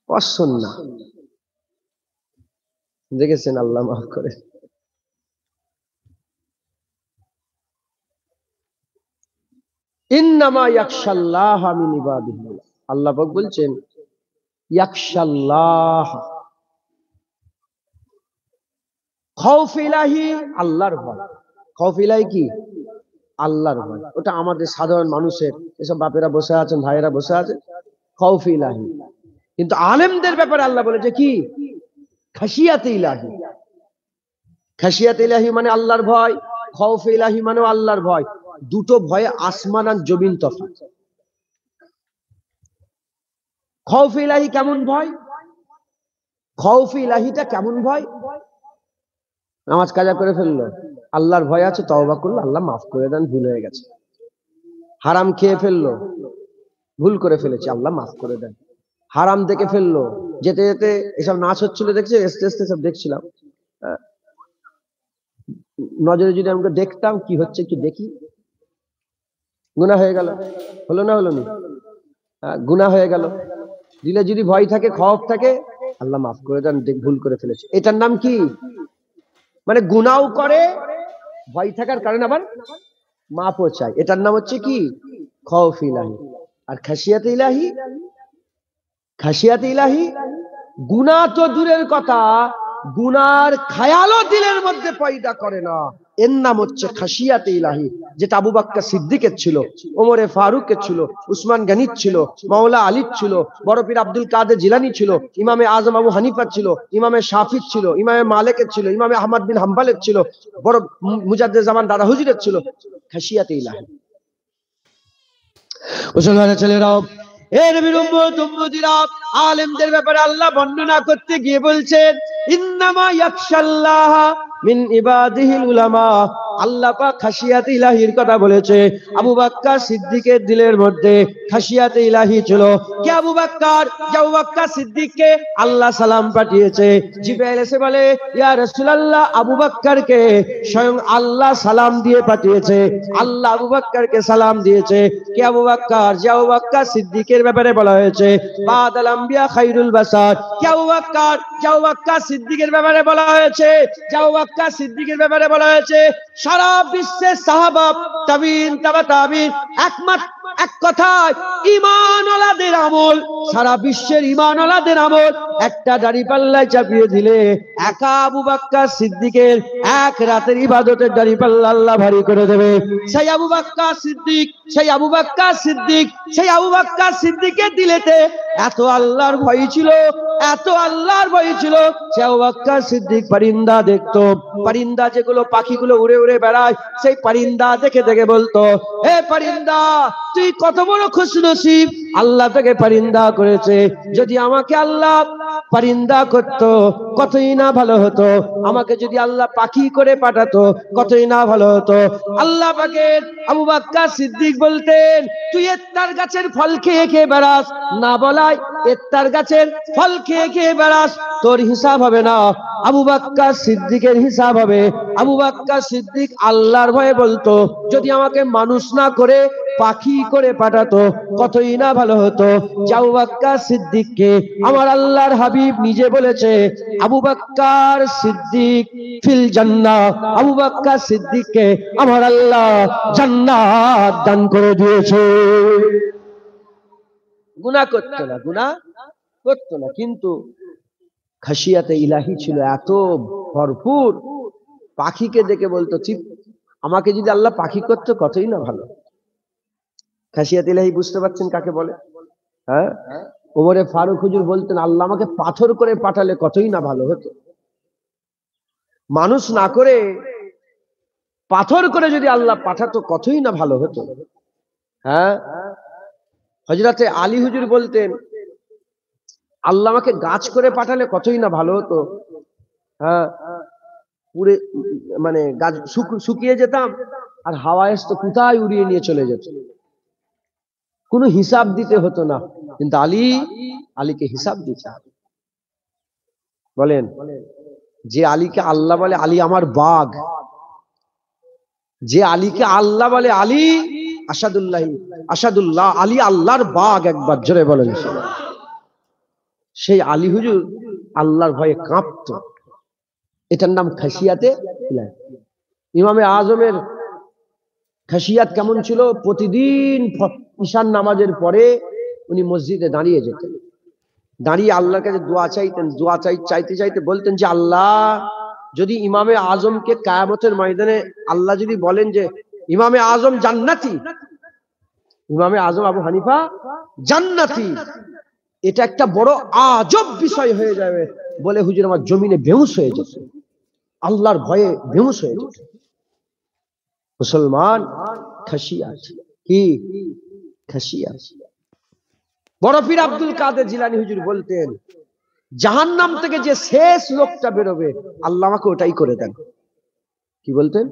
অসন না। দেখেছেন? আল্লাহ মাফ করে। ইন্নামা ইয়াখশাল্লাহ মিন ইবাদিহি, আল্লাহ পাক বলছেন ইয়াখশাল্লাহ, খৌফ ইলাহি, আল্লাহর ভয়। খৌফ ইলাহি কি? আল্লাহর ভয়। ওটা আমাদের সাধারণ মানুষের, এসব বাপেরা বসে আছেন, ভাইয়েরা বসে আছেন, খৌফ ইলাহি। কিন্তু আলেমদের ব্যাপারে আল্লাহ বলেছে কি? খাশিয়াতে ইলাহি। খাশিয়াতে ইলাহি মানে আল্লাহর ভয়, খৌফ ইলাহি মানে আল্লাহর ভয়। দুটো ভয়ে আসমান আর জমিন তফাৎ। খৌফ ইলাহি কেমন ভয়? খৌফ ইলাহিটা কেমন ভয়? নামাজ কাজা করে ফেললো, আল্লাহর ভয় আছে, তওবা করলো, আল্লাহ মাফ করে দেন, ভুল হয়ে গেছে। হারাম খেয়ে ফেললো, ভুল করে ফেলেছে, আল্লাহ মাফ করে দেন। হারাম দেখে ফেললো, যেতে যেতে এসব নাচ হচ্ছিল দেখছে, আস্তে আস্তে সব দেখছিলাম, নজরে যদি আমাকে দেখতাম কি হচ্ছে একটু দেখি, গুনাহ হয়ে গেল। হলো না? হলো না? গুনাহ হয়ে গেল। দিলে যদি ভয় থাকে, খৌফ থাকে, আল্লাহ মাফ করে দেন, ভুল করে ফেলেছে। এটার নাম কি? মানে গুনাহ করে, ভয় থাকার কারণে আবার মাফও চাই। এটার নাম হচ্ছে কি? খৌফ ইলাহি। আর খাশিয়াতে ইলাহি, খাশিয়াতে ইলাহি গুনাহ তো দূরের কথা, গুনার খায়ালও দিলের মধ্যে পয়দা করে না, এর নাম হচ্ছে খাশিয়াতে ইলাহি। যেটা আবু বকর সিদ্দিকের ছিল, ওমরে ফারুকের ছিল, উসমান গনির ছিল, মাওলা আলীর ছিল, বড় পীর আব্দুল কাদের জিলানী ছিল, ইমামে আজম আবু হানিফার ছিল, ইমামে শাফির ছিল, ইমামে মালিকের ছিল, ইমামে আহমদ বিন হাম্বলের ছিল, বড় মুজাদ্দিদ জামান দাদা হুজুরের ছিল। খাশিয়াতে ইলাহি। মুসলমানের ছেলেরাও, এ নবীর উম্মত উম্মতিরা, আলেমদের ব্যাপারে আল্লাহ বর্ণনা করতে গিয়ে বলছেন ইন্নামা ইয়াখশাল্লাহ মিন ইবাদিহিল উলামা। আল্লাহ পাক খাশিয়াতে ইলাহির কথা বলেছে। আবু বকর সিদ্দিকের দিলের মধ্যে খাশিয়াতে ইলাহি ছিল। কে আবু বকর? যে আবু বকর সিদ্দিককে আল্লাহ সালাম পাঠিয়েছে। জিবরাইল এসে বলে, ইয়া রাসূলুল্লাহ, আবু বকরকে স্বয়ং আল্লাহ সালাম দিয়ে পাঠিয়েছে। আল্লাহ আবু বকরকে সালাম দিয়েছে। কে আবু বকর? যে আবু বকর সিদ্দিকের ব্যাপারে বলা হয়েছে বাদাল আম্বিয়া খায়রুল বাশার। কে আবু বকর? যে আবু বকর সিদ্দিকের ব্যাপারে বলা হয়েছে, যে আবু বকর সিদ্দিকের ব্যাপারে বলা হয়েছে সারা বিশ্বের সাহাবা, তাবিঈন, তাবা তাবিঈন এক কথায় ঈমানওয়ালাদের আমল, সারা বিশ্বের ঈমানওয়ালাদের আমল একটা দাড়িপাল্লায় চাপিয়ে দিলে একা আবু বকর সিদ্দিকের এক রাতের ইবাদতের দাড়িপাল্লা আল্লাহ ভারী করে দেবে। সেই আবু বকর সিদ্দিক, সেই আবু বকর সিদ্দিক, সেই আবু বকর সিদ্দিকের দিলেতে এত আল্লাহর ভয় ছিল, এত আল্লাহর ভয় ছিল। সে আবু বকর সিদ্দিক পরিন্দা দেখতো, পরিন্দা যেগুলো পাখিগুলো উড়ে উড়ে বেড়ায়, সেই পরিন্দা দেখে দেখে বলতো, এ পরিন্দা তুই কত বড় খুশনসিব, আল্লাহ তোকে পরিন্দা করেছে। যদি আমাকে আল্লাহ পরিন্দা করতো কতই না ভালো হতো, আমাকে যদি আল্লাহ পাখি করে পাঠাতো কতই না ভালো হতো। আল্লাহ পাকের আবু বকর সিদ্দিক বলতেন, তুই এত্তার গাছের ফল খেয়ে খেয়ে বেড়াস, না বলাই এত্তার গাছের ফল খেয়ে খেয়ে বেড়াস, তোর হিসাব হবে না, আবু বকর সিদ্দিকের হিসাব হবে। আবু বকর সিদ্দিক আল্লাহর ভয়ে বলতো, যদি আমাকে মানুষ না করে পাখি করে পাঠাতো কতই না ভালো হতো। আবু বকর সিদ্দিককে আমার আল্লাহর হাবিব নিজে বলেছে, আবু বকর সিদ্দিক ফিল জান্নাহ, আবু বকর সিদ্দিককে আমার আল্লাহ জান্নাত দান করে দিয়েছে। গুনাহ করতো না, গুনাহ করতো না, কিন্তু খাশিয়াতে ইলাহি ছিল এত ভরপুর, পাখিকে দেখে বলতো, চিপ আমাকে যদি আল্লাহ পাখি করতো কতই না ভালো। খাশিয়াতে ইলাহি বুঝতে পারছেন কাকে বলে? হ্যাঁ, ওমরে ফারুক হুজুর বলতেন, আল্লাহ আমাকে পাথর করে পাঠালে কতই না ভালো হতো। মানুষ না করে পাথর করে যদি আল্লাহ পাঠাতো কতই না ভালো হতো। হ্যাঁ, হযরতে আলী হুজুর বলতেন, আল্লাহ আমাকে গাছ করে পাঠালে কতই না ভালো হতো। হ্যাঁ, পুরে মানে গাছ শুকিয়ে যেতাম আর হাওয়া আসতো কোথায় উড়িয়ে নিয়ে চলে যেত, কোনো হিসাব দিতে হতো না। কিন্তু আলীকে হিসাব দিতে হবে। বলেন, যে আলীকে আল্লাহ বলে আলী আমার বাঘ, যে আলীকে আল্লাহ বলে আলী আসাদুল্লাহ, আলী আল্লাহর বাঘ, একবার জোরে বলেন। সেই আলী হুজুর আল্লাহর ভয়ে কাঁপতো, এটার নাম খাশিয়াতে ইলাহি। ইমামে আজমের খাশিয়াত কেমন ছিল? প্রতিদিন ঈশান নামাজের পরে উনি মসজিদে দাঁড়িয়ে যেতেন, দাঁড়িয়ে আল্লাহর কাছে দোয়া চাইতেন। দোয়া চাইতে চাইতে বলতেন যে, আল্লাহ যদি ইমামে আজমকে কিয়ামতের ময়দানে আল্লাহ যদি বলেন যে ইমামে আজম জান্নাতি, ইমামে আজম আবু হানিফা জান্নাতি, এটা একটা বড় আজব বিষয় হয়ে যাবে বলে হুজুর আমার জমিনে বেহুশ হয়ে যেত, আল্লাহর ভয়ে বেহুশ হয়ে যেত। মুসলমান খাশিয়াত, কি খাশিয়াত। বড় পীর আব্দুল কাদের জিলানী হুজুর বলতেন, জাহান্নাম থেকে যে শেষ লোকটা বেরোবে আল্লাহ আমাকে ওটাই করে দেন। কি বলতেন?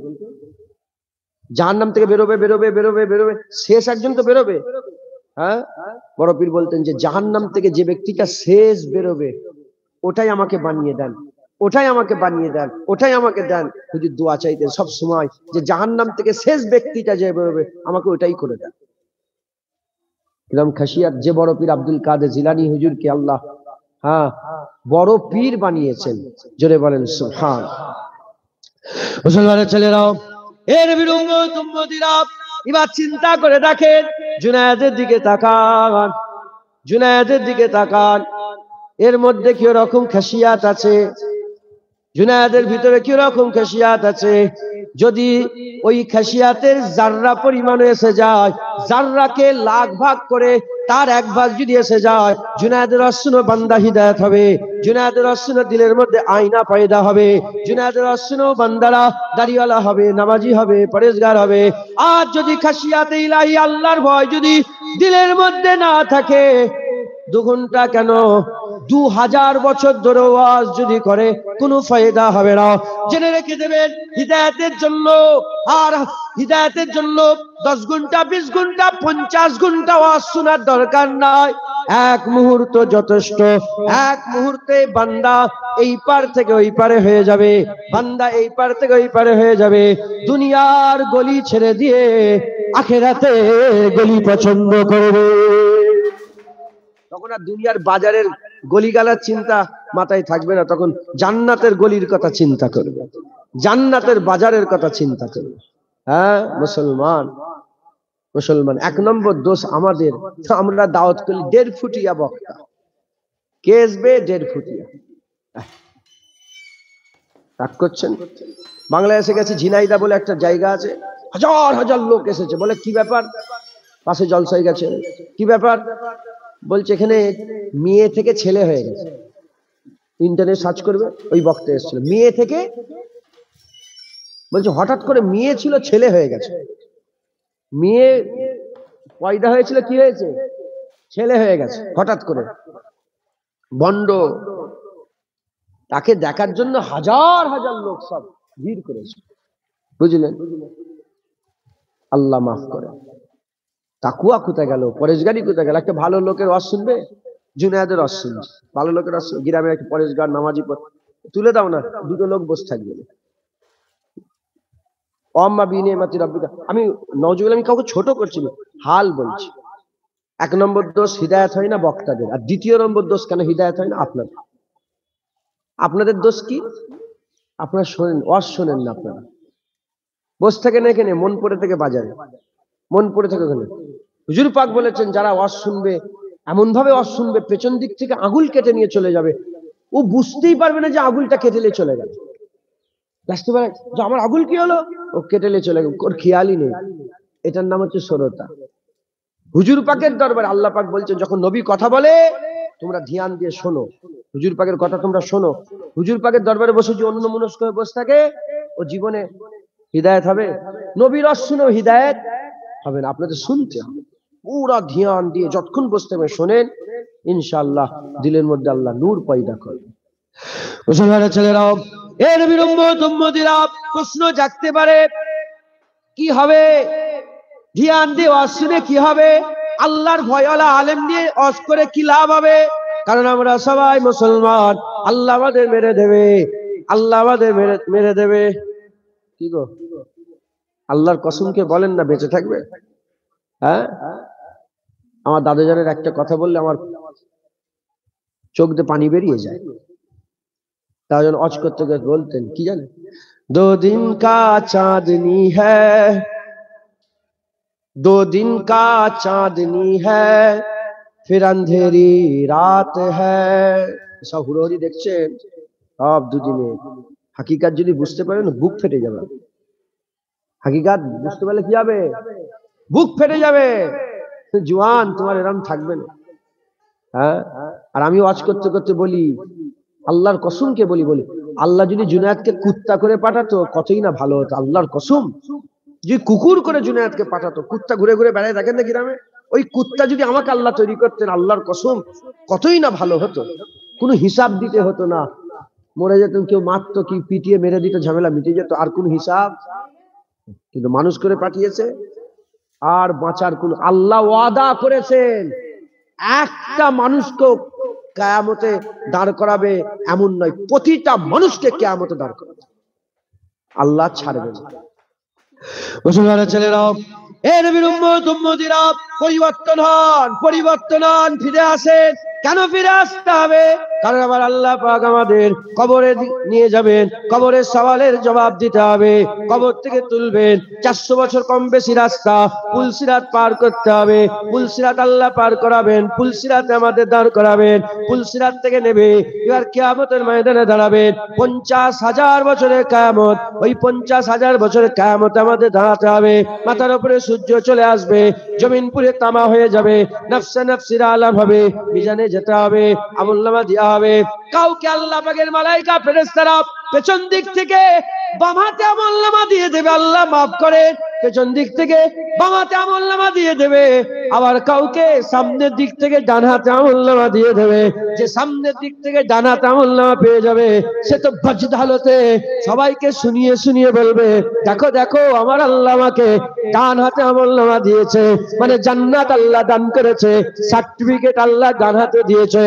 জাহান্নাম থেকে বেরোবে বেরোবে বেরোবে বেরোবে, শেষ একজন তো বেরোবে। হ্যাঁ, বড় পীর বলতেন যে জাহান্নাম থেকে যে ব্যক্তিটা শেষ বেরোবে ওটাই আমাকে বানিয়ে দেন, ওটাই আমাকে বানিয়ে দেন, ওটাই আমাকে দেন। হুজুর দোয়া চাইতেন সব সময় যে জাহান্নাম থেকে শেষ ব্যক্তিটা যে বেরোবে আমাকে ওটাই করে দেন। কিরম খাশিয়াত। যে বড় পীর আব্দুল কাদের জিলানী হুজুরকে আল্লাহ বড় পীর বানিয়েছেন, জোরে বলেন সুবহান। মুসলমানের ছেলেরাও, এ নবীর উম্মত উম্মতিরা, এবার চিন্তা করে দেখেন, জুনায়েদের দিকে তাকান, জুনায়েদের দিকে তাকান, এর মধ্যে কি রকম খাশিয়াত আছে, জুনায়েদের ভিতরে কি রকম খাশিয়াত আছে। যদি ওই খাশিয়াতের জাররা পরিমাণ এসে যায়, জাররাকে লাখ ভাগ করে তার এক ভাগ যদি এসে যায়, জুনায়েদের অসুনো বান্দা হিদায়াত হবে, জুনায়েদের অসুনো দিলের মধ্যে আয়না পয়দা হবে, জুনায়েদের অসুনো বান্দারা দাড়িওয়ালা হবে, নামাজি হবে, পরেজগার হবে। আর যদি খাশিয়াতে ইলাহি আল্লাহর ভয় যদি দিলের মধ্যে না থাকে, 2 ঘন্টা কেন 2000 বছর ধরে ওয়াজ যদি করে কোনো ফায়দা হবে না। জেনে রেখে দেবেন, হিদায়াতের জন্য, আর হিদায়াতের জন্য 10 ঘন্টা 20 ঘন্টা 50 ঘন্টা ওয়াজ শোনার দরকার নাই, 1 মুহূর্ত যথেষ্ট। 1 মুহূর্তে বান্দা এই পার থেকে ওই পারে হয়ে যাবে, বান্দা এই পার থেকে ওই পারে হয়ে যাবে। দুনিয়ার গলি ছেড়ে দিয়ে আখিরাতের গলি পছন্দ করবে। তখন আর দুনিয়ার বাজারের গলিগালার চিন্তা মাথায় থাকবে না, তখন জান্নাতের গলির কথা চিন্তা করবে, জান্নাতের বাজারের কথা চিন্তা করবে। হ্যাঁ মুসলমান, মুসলমান। 1 নম্বর দোষ আমাদের, আমরা দাওয়াত করি 1.5 ফুটিয়া বক্তা। কে আসবে? 1.5 ফুটিয়া। রাগ করছেন? বাংলাদেশে গেছে, ঝিনাইদা বলে একটা জায়গা আছে, হাজার হাজার লোক এসেছে। বলে কি ব্যাপার? পাশে জলসায় গেছে, কি ব্যাপার? বলছে এখানে মেয়ে থেকে ছেলে হয়ে গেছে। ইন্টারনেট সার্চ করবে, ওই বক্তা এসেছিল, মেয়ে থেকে, বলছে হঠাৎ করে মেয়ে ছিল ছেলে হয়ে গেছে। মেয়ে পয়দা হয়েছিল, কি হয়েছে? ছেলে হয়ে গেছে হঠাৎ করে। বন্ড। তাকে দেখার জন্য হাজার হাজার লোক সব ভিড় করেছে, বুঝলেন? আল্লাহ মাফ করে। তাকুয়া কোথায় গেল? পরেশগারি কোথায় গেল? একটা ভালো লোকের ওয়াজ শুনবে? জুনায়েদের ওয়াজ শুনছে, ভালো লোকের ওয়াজ। গ্রামে একটা পরেশগার নামাজি তুলে দাও না, 2টো লোক বসে থাকবে। আমি নওজুবিল্লাহ, আমি কাউকে ছোট করছি না, হাল বলছি। 1 নম্বর দোষ হিদায়াত হয় না বক্তাদের। আর 2য় নম্বর দোষ কেন হিদায়াত হয় না? আপনাদের। আপনাদের দোষ কি? আপনারা শোনেন, ওয়াজ শোনেন না। আপনারা বসে থাকেন এখানে, মন পড়ে থেকে বাজারে, মন পড়ে থেকে ওখানে। হুজুর পাক বলেছেন যারা ওয়াজ শুনবে, এমন ভাবে ওয়াজ শুনবে, পেছন দিক থেকে আঙুল কেটে নিয়ে চলে যাবে। ও বুঝতেই পারবে না যে আঙুলটা কেটে নিয়ে চলে গেল। বুঝতে পারে যে আমার আঙুল কি হলো, ও কেটে নিয়ে চলে গেল, ওর খেয়ালই নেই। এটার নাম হচ্ছে সরলতা। হুজুর পাকের দরবারে আল্লাহ পাক বলছে, যখন নবী কথা বলে তোমরা ধ্যান দিয়ে শোনো, হুজুর পাকের কথা তোমরা শোনো। হুজুর পাকের দরবারে বসে যে অন্য মনস্ক হয়ে বসে থাকে, ও জীবনে হিদায়াত হবে? নবীর ওয়াজ শুনেও হিদায়াত হবে না। আপনাদের শুনতে হবে, পুরা ধ্যান দিয়ে যতক্ষণ বসতে হবে শোনেন, ইনশাআল্লাহ দিলের মধ্যে আল্লাহ নূর পয়দা করবে। মুসলমানের ছেলেরাও, এ নবীর উম্মত উম্মতিরা, প্রশ্ন জাগতে পারে কি হবে? ধ্যান দিয়ে ওয়াজ শুনে কি হবে? আল্লাহর ভয়ওয়ালা আলেম নিয়ে ওয়াজ করে কি লাভ হবে? কারণ আমরা সবাই মুসলমান। আল্লাহ আমাদের মেরে দেবে, আল্লাহ আমাদের মেরে দেবে। কি গো, আল্লাহর কসমকে বলেন না বেঁচে থাকবে? হ্যাঁ, আমার দাদাজানের একটা কথা বললে আমার চোখ দিয়ে পানি বেরিয়ে যায়। তার জন্য ওয়াজ করতে গিয়ে বলতেন কি জানেন? 2 दिन का चांदनी है, 2 दिन का चांदनी है, फिर अंधेरी रात है। সব হুড়োহুড়ি দেখছেন, সব 2 দিনে। হাকিকাত যদি বুঝতে পারেন বুক ফেটে যাবে। হাকিকাত বুঝতে পারলে কি হবে? বুক ফেটে যাবে। জওয়ান তোমার এরকম থাকবে না। হ্যাঁ, আর আমি ওয়াজ করতে করতে বলি, আল্লাহর কসমকে বলি, আল্লাহ যদি জুনায়েদকে কুত্তা করে পাঠাতো কতই না ভালো হতো। আল্লাহর কসম, যদি কুকুর করে জুনায়েদকে পাঠাতো, কুত্তা ঘুরে ঘুরে বেড়ায় দেখেন না গ্রামে, ওই কুত্তা যদি আমাকে আল্লাহ তৈরি করতেন, আল্লাহর কসম কতই না ভালো হতো। কোনো হিসাব দিতে হতো না, মরে যেতেন, কেউ মারতো, কি পিটিয়ে মেরে দিত, ঝামেলা মিটে যেত, আর কোন হিসাব। কিন্তু মানুষ করে পাঠিয়েছে, আর বাঁচার কোন, আল্লাহ ওয়াদা করেছেন একটা মানুষকে কিয়ামতে দাঁড় করাবে এমন নয়, প্রতিটা মানুষকে কিয়ামতে দাঁড় করাবে, আল্লাহ ছাড়বে না। মুসলমানের ছেলেরাও, এ নবীর উম্মত উম্মতিরা, পরিবর্তন হন, পরিবর্তন হন, ফিরে আসেন। কেন ফিরে আসতে হবে? কারণ আমার আল্লাহ পাক আমাদের কবরে নিয়ে যাবেন, কবরের সওয়ালের জবাব দিতে হবে। কবর থেকে তুলবেন, 400 বছর কম বেশি রাস্তা, পুলসিরাত পার করতে হবে। পুলসিরাত আল্লাহ পার করাবেন, পুলসিরাতে আমাদের দাঁড় করাবেন, পুলসিরাত থেকে নেবে, এবার কিয়ামতের ময়দানে দাঁড়াবেন। 50,000 বছরের কিয়ামত, ওই 50,000 বছরের কিয়ামত আমাদের দাঁড়াতে হবে। মাথার উপরে সূর্য চলে আসবে, জমিন পুরে তামা হয়ে যাবে, নফসে নফসির আলাম হবে, মিজানে যেতে হবে, আমলনামা দেওয়া হবে। কাউকে আল্লাহ পাকের মালাইকা ফেরেশতারা পেছন দিক থেকে বাম হাতে আমলনামা দিয়ে দেবে, আল্লাহ মাফ করে, পেছন দিক থেকে বাম হাতে আমলনামা দিয়ে দেবে। আবার কাউকে সামনের দিক থেকে ডান হাতে আমলনামা দিয়ে দেবে। যে সামনের দিক থেকে ডান হাতে আমলনামা পেয়ে যাবে, সে তো বাজদ হালতে সবাইকে শুনিয়ে শুনিয়ে বলবে, দেখো দেখো আমার আল্লাহ আমাকে ডান হাতে আমলনামা দিয়েছে, মানে জান্নাত আল্লাহ দান করেছে, সার্টিফিকেট আল্লাহ ডান হাতে দিয়েছে।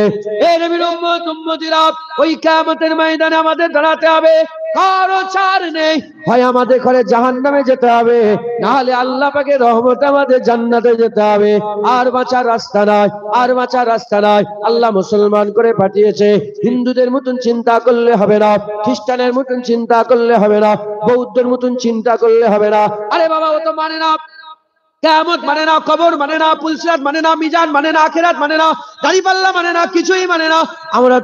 এই নবীর উম্মত উম্মতিরা, ওই কিয়ামতের ময়দানে আমাদের দাঁড়াতে হবে, কারো ছাড় নেই। হয় আমাদের ঘরে জাহান্নামে যেতে হবে, না হলে আল্লাহ পাকের রহমতে আমাদের জান্নাতে যেতে হবে। আর বাঁচার রাস্তা নাই, আর বাঁচার রাস্তা নাই। আল্লাহ মুসলমান করে পাঠিয়েছে, হিন্দুদের মতন চিন্তা করলে হবে না, খ্রিস্টানের মতন চিন্তা করলে হবে না, বৌদ্ধের মতন চিন্তা করলে হবে না। আরে বাবা, ও তো মানে না, কিয়ামত মানে না, কবর মানে না, পুলসিরাত মানে না, মিজান মানে না, আখিরাত মানে না, দাড়িপাল্লা মানে না, কিছুই মানে না। আমরা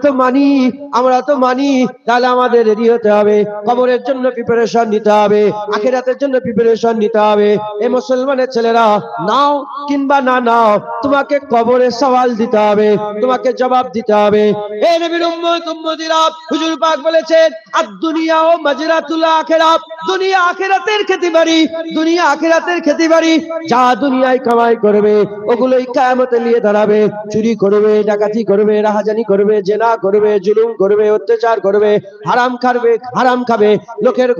তো মানি, তাহলে আমাদের রেডি হতে হবে, কবরের জন্য প্রিপারেশন নিতে হবে, আখিরাতের জন্য প্রিপারেশন নিতে হবে। এই মুসলমানের ছেলেরা, নাও কিংবা না নাও, তোমাকে কবরে সওয়াল দিতে হবে, তোমাকে জবাব দিতে হবে। এই নবীর উম্মতিরা, হুজুর পাক বলেছেন আদ-দুনিয়া ও মাজরাতুল আখিরাত, দুনিয়া আখিরাতের খেতিবাড়ি, দুনিয়া আখিরাতের খেতিবাড়ি। যা দুনিয়ায় কামাই করবে ওগুলোই কিয়ামতে নিয়ে দাঁড়াবে। চুরি করবে, ডাকাতি করবে, রাহাজানি করবে, জেনা করবে, জুলুম করবে, অত্যাচার করবে, হারাম খাবে, লোকের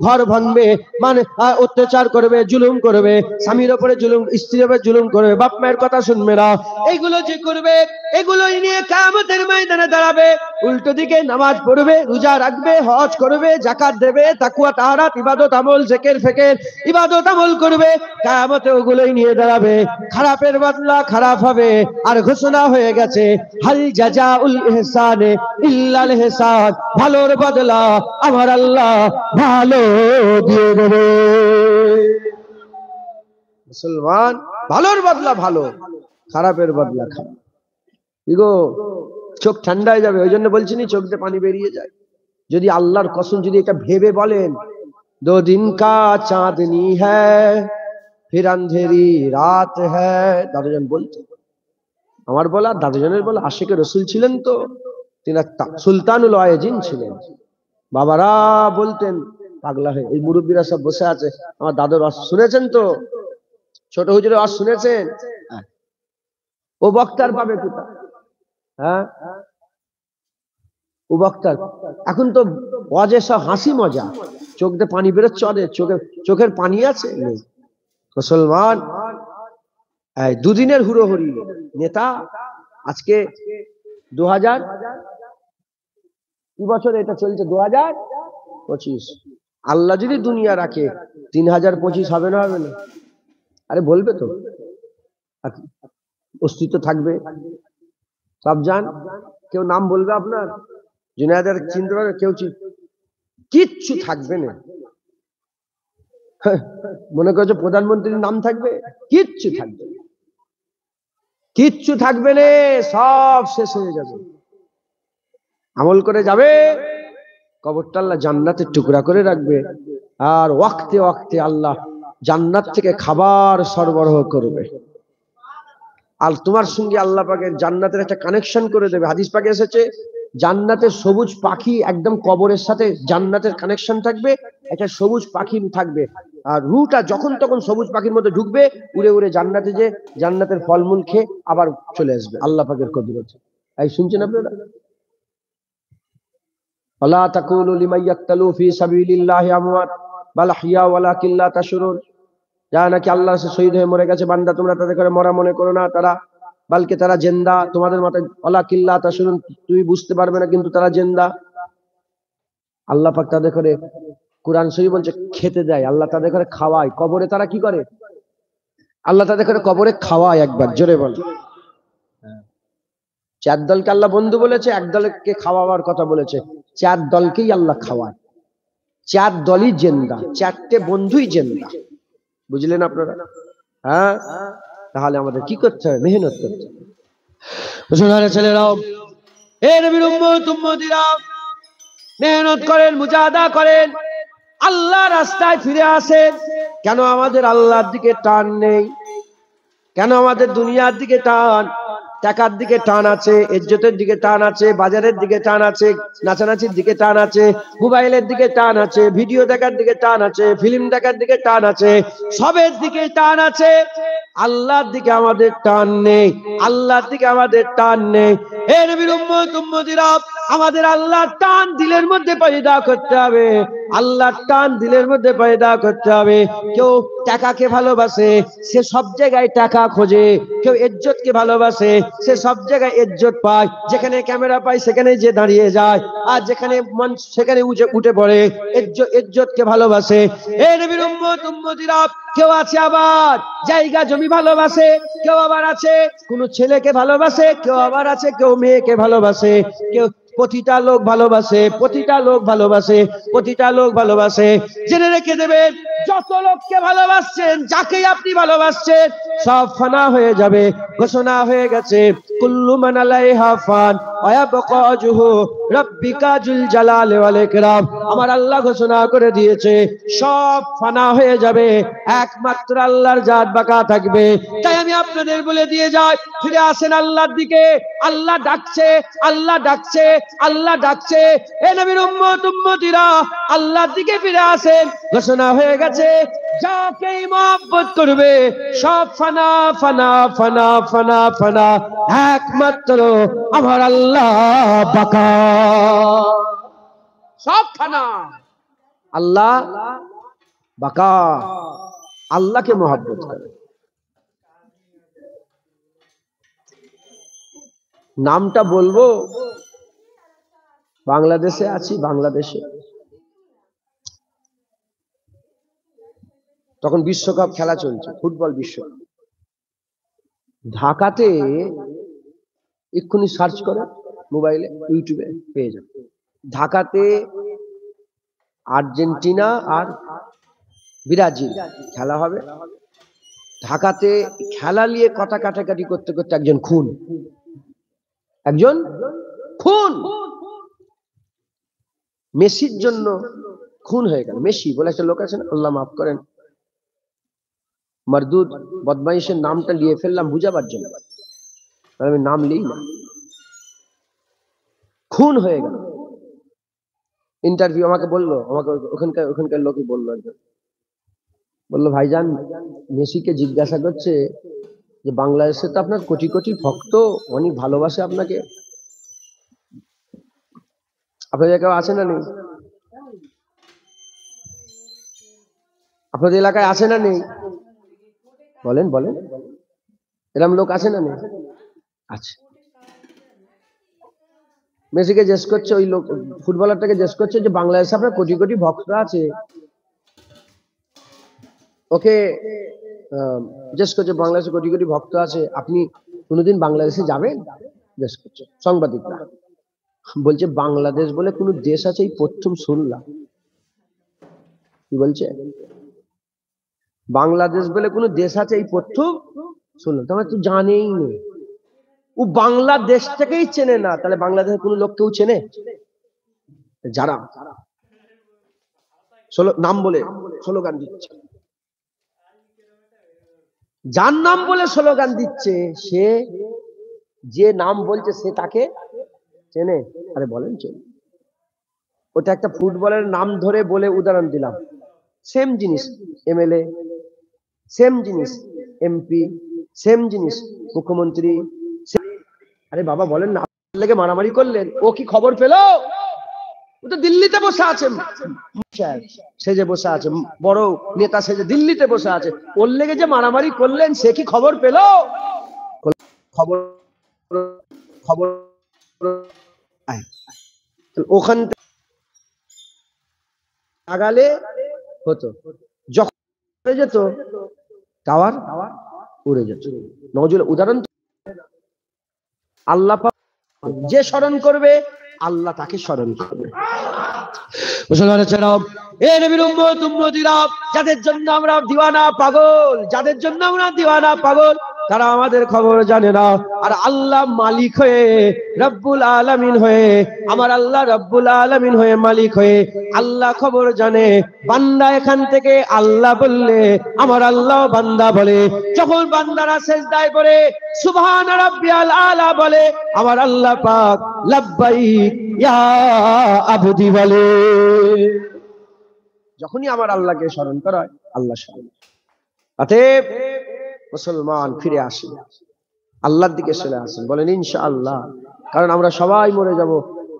ঘর ভাঙবে, মানে অত্যাচার করবে, জুলুম করবে, স্বামীর উপরে জুলুম, স্ত্রীর উপরে জুলুম করবে, বাপ মায়ের কথা শুনবে না। এইগুলো যে করবে, এগুলোই নিয়ে কিয়ামতের ময়দানে দাঁড়াবে। উল্টো দিকে নামাজ পড়বে, রোজা রাখবে, হজ করবে, যাকাত দেবে, তাকওয়া তাহারাত, ইবাদত আমল, জিকির ফিকির, ইবাদত আমল করবে, কিয়ামতে ওগুলোই নিয়ে দাঁড়াবে। খারাপের বদলা খারাপ হবে। আর ঘোষণা হয়ে গেছে, হাল জাযাউল ইহসানে ইল্লাল ইহসান, ভালোর বদলা আমার আল্লাহ ভালো দিয়ে দেবে। মুসলমান, ভালোর বদলা ভালো, খারাপের বদলা খারাপ। ইগো চোখ ঠান্ডা হয়ে যাবে, ওই জন্য বলছি নি, চোখ দিয়ে পানি বেরিয়ে যায়। যদি আল্লাহর কসম যদি এটা ভেবে বলেন, দো দিন কা চাঁদনি হ্যায় ফির আন্ধেরি রাত হ্যায়, দাদুজান বলতেন। আমার বলা, দাদুজানের বলা, আশিকে রসুল ছিলেন তো, তিনি সুলতানুল ওয়াজিন ছিলেন। বাবারা বলতেন পাগলা হয়ে, এই মুরব্বীরা সব বসে আছে, আমার দাদুর ওয়াজ শুনেছেন তো, ছোট হুজুরের ওয়াজ শুনেছেন? ও বক্তার পাবে কোথায়? হ্যাঁ, ও বক্তার। এখন তো ওয়াজে সব হাসি মজা, চোখ দিয়ে পানি বেরোচ্ছে, চোখের পানি আছে নেই। মুসলমান, দুদিনের হুড়োহুড়ি নেতা, আজকে 2000 কি বছর এটা চলছে, 2025। আল্লাহ যদি দুনিয়া রাখে 3025 হবে না? হবে না? আরে বলবে তো, অস্তিত্ব থাকবে, সব জান। কেউ নাম বলবে আপনার? জুনায়েদের চিনতে পারবে কেউ? কিচ্ছু থাকবে না। মনে করছো প্রধানমন্ত্রীর নাম থাকবে? কিচ্ছু থাকবে না, কিচ্ছু থাকবে না, সব শেষ হয়ে যাবে। আমল করে যাবে, কবরটা আল্লাহ জান্নাতের টুকরা করে রাখবে, আর ওয়াক্তে ওয়াক্তে আল্লাহ জান্নাত থেকে খাবার সরবরাহ করবে। আর তোমার সঙ্গে আল্লাহ পাকের জান্নাতের একটা কানেকশন করে দেবে। হাদিস পাকে এসেছে, জান্নাতের সবুজ পাখি, একদম কবরের সাথে জান্নাতের কানেকশন থাকবে, একটা সবুজ পাখি থাকবে, আর রুটা যখন তখন সবুজ পাখির মধ্যে ঢুকবে, উড়ে উড়ে জান্নাতে যে জান্নাতের ফলমূল খেয়ে আবার চলে আসবে। আল্লাহ পাকের কদরত। এই শুনছেন আপনারা? আলা তাকুলু লিমান ইয়াকতালু ফি সাবিলিল্লাহি আমওয়াত বাল আহইয়া ওয়ালাকিন লা তাশউরুন। যারা নাকি আল্লাহর রাস্তায় শহীদ হয়ে মরে গেছে বান্দা, তোমরা তাদের করে মরা মনে করো না, তারা বালকে তারা জিন্দা, তোমাদের মতে ওয়ালাকিন লা তাশউরুন, তুমি বুঝতে পারবে না, কিন্তু তারা জিন্দা। আল্লাহ পাক তাদের করে কুরআন শরীফ বলছে খেতে দেয়, আল্লাহ তাদের করে খাওয়ায়। কবরে তারা কি করে? আল্লাহ তাদের করে কবরে খাওয়ায়। একবার জোরে বল। 4 দলকে আল্লাহ বন্ধু বলেছে, 1 দলকে খাওয়াবার কথা বলেছে, 4 দলকেই আল্লাহ খাওয়ায়। 4 দলই জিন্দা, 4টে বন্ধুই জিন্দা। বুঝলেন আপনারা? হ্যাঁ, তাহলে আমাদের কি করতে হবে? মেহনত করতে হবে। মুসলমানের ছেলেরাও, এ নবীর উম্মতিরা, মেহনত করেন, মুজাহাদা করেন, আল্লাহ রাস্তায় ফিরে আসেন। কেন আমাদের আল্লাহর দিকে টান নেই? কেন আমাদের দুনিয়ার দিকে টান? টাকার দিকে টান আছে, ইজ্জতের দিকে টান আছে, বাজারের দিকে টান আছে, নাচানাচির দিকে টান আছে, মোবাইলের দিকে টান আছে, ভিডিও দেখার দিকে টান আছে, ফিল্ম দেখার দিকে টান আছে, সবের দিকে টান আছে। আল্লাহর দিকে আমাদের টান নেই, আল্লাহর দিকে আমাদের টান নেই। হে নবীর উম্মতিরা, আমাদের আল্লাহর টান দিলের মধ্যে পয়দা করতে হবে, আল্লাহর টান দিলের মধ্যে পয়দা করতে হবে। কেউ টাকাকে ভালোবাসে, সে সব জায়গায় টাকা খোঁজে। কেউ ইজ্জতকে ভালোবাসে, সে সব জায়গায় ইজ্জত পায়। যেখানে ক্যামেরা পায় সেখানে যে দাঁড়িয়ে যায়, আর যেখানে মন সেখানে উঠে পড়ে। ইজ্জতকে ভালোবাসে। এই নবীর উম্মতিরা, কেউ আছে আবার জায়গা জমি ভালোবাসে, কেউ আবার আছে কোন ছেলেকে ভালোবাসে, কেউ আবার আছে কেউ মেয়েকে ভালোবাসে, প্রতিটা লোক ভালোবাসে, প্রতিটা লোক ভালোবাসে, প্রতিটা লোক ভালোবাসে। জেনে রেখে দেবেন, যত লোককে ভালোবাসছেন, যাকেই আপনি ভালোবাসছেন, সব ফানা হয়ে যাবে। ঘোষণা হয়ে গেছে, কুল্লু মান আলাইহা ফান ওয়া ইয়াবকা ওয়াজহু রাব্বিকা যুল জালালি ওয়াল ইকরাম। আমার আল্লাহ ঘোষণা করে দিয়েছে, সব ফানা হয়ে যাবে, একমাত্র আল্লাহর জাত বাঁকা থাকবে। তাই আমি আপনাদের বলে দিয়ে যাই, ফিরে আসেন আল্লাহর দিকে। আল্লাহ ডাকছে, আল্লাহ ডাকছে, আল্লাহ ডাকছে। এ নবীর উম্মত উম্মতিরা, আল্লাহর দিকে ফিরে আসেন। ঘোষণা হয়ে গেছে, যাকেই মহব্বত করবে, সব ফানা ফানা ফানা ফানা ফানা, একমাত্র আমার আল্লাহ বাঁকা। সব ফানা, আল্লাহ বাঁকা। আল্লাহকে মহব্বত করে। নামটা বলবো, বাংলাদেশে আছি, বাংলাদেশে তখন বিশ্বকাপ খেলা চলছে, ফুটবল বিশ্বকাপ। ঢাকাতে এক্ষুনি সার্চ করে মোবাইলে, ইউটিউবে পেয়ে যাবে। ঢাকাতে আর্জেন্টিনা আর ব্রাজিল খেলা হবে। ঢাকাতে খেলা নিয়ে কথা কাটাকাটি করতে করতে একজন খুন, একজন খুন। মেসির জন্য খুন হয়ে গেল। মেসি বলে একটা লোক আছে না, আল্লাহ মাফ করেন, মারদুদ বদমাইশের নামটা নিয়ে ফেললাম বুঝাবার জন্য, আমি নাম লিই না। খুন হয়ে গেল। ইন্টারভিউ আমাকে বললো, আমাকে ওখানকার লোকই বললো, একজন বললো, ভাইজান মেসিকে জিজ্ঞাসা করছে যে বাংলাদেশে তো আপনার কোটি কোটি ভক্ত, অনেক ভালোবাসে আপনাকে, আপনাদের কেউ আছে না নেই? আপনাদের এলাকায় আছে না নেই? বলেন বলেন, এরকম লোক আছে না নেই? আছে। মেসিকে জিজ্ঞেস করছে, ওই লোক ফুটবলারটাকে জিজ্ঞেস করছে যে বাংলাদেশে আপনার কোটি কোটি ভক্ত আছে, ওকে জিজ্ঞেস করছে বাংলাদেশে কোটি কোটি ভক্ত আছে, আপনি কোনোদিন বাংলাদেশে যাবেন? জিজ্ঞেস করছে সাংবাদিকরা। বলছে, বাংলাদেশ বলে কোনো দেশ আছে এই প্রথম শুনলাম। কি বলছে? বাংলাদেশ বলে কোনো দেশ আছে এই প্রথম শুনলাম। তোমার তো জানেই নেই, ও বাংলাদেশ থেকেই চেনে না, তাহলে বাংলাদেশের কোনো লোক কেউ চেনে? যারা নাম বলে স্লোগান দিচ্ছে, যার নাম বলে স্লোগান দিচ্ছে, সে যে নাম বলছে সে তাকে চেনে? আরে বলেন চেনে। ওটা একটা ফুটবলের নাম ধরে বলে উদাহরণ দিলাম। সেম জিনিস এমএলএ, সেম জিনিস এমপি, সেম জিনিস মুখ্যমন্ত্রী। আরে বাবা বলেন না, লেগে মারামারি করলেন, ও কি খবর পেলো? ও তো দিল্লিতে বসে আছে, সেজে বসে আছে, বড় নেতা সেজে দিল্লিতে বসে আছে। ওর লেগে যে মারামারি করলেন, সে কি খবর পেলো? খবর খবর ওখান লাগালে হতো, যখন যেত টাওয়ার উড়ে যেত। নজরুল উদাহরণ। আল্লাহ যে স্মরণ করবে, আল্লাহ তাকে স্মরণ করবে। যাদের জন্য আমরা দিওয়ানা পাগল, যাদের জন্য আমরা দিওয়ানা পাগল, তারা আমাদের খবর জানে না। আর আল্লাহ মালিক হয়ে, রব্বুল আলামিন হয়ে, আমার আল্লাহ রব্বুল আলামিন হয়ে, মালিক হয়ে আল্লাহ খবর জানে। বান্দা এখান থেকে আল্লাহ বললে, আমার আল্লাহ বান্দা বলে। যখন বান্দারা সিজদায় পড়ে সুবহান রাব্বিয়াল আলা বলে, আমার আল্লাহ পাক লাব্বাইক ইয়া আবদি বলে। যখনই আমার আল্লাহকে স্মরণ করা হয়, আল্লাহ স্মরণ। অতএব মুসলমান ফিরে আসেন, আল্লাহর দিকে চলে আসেন, বলেন ইনশাআল্লাহ। কারণ আমরা সবাই মরে যাব,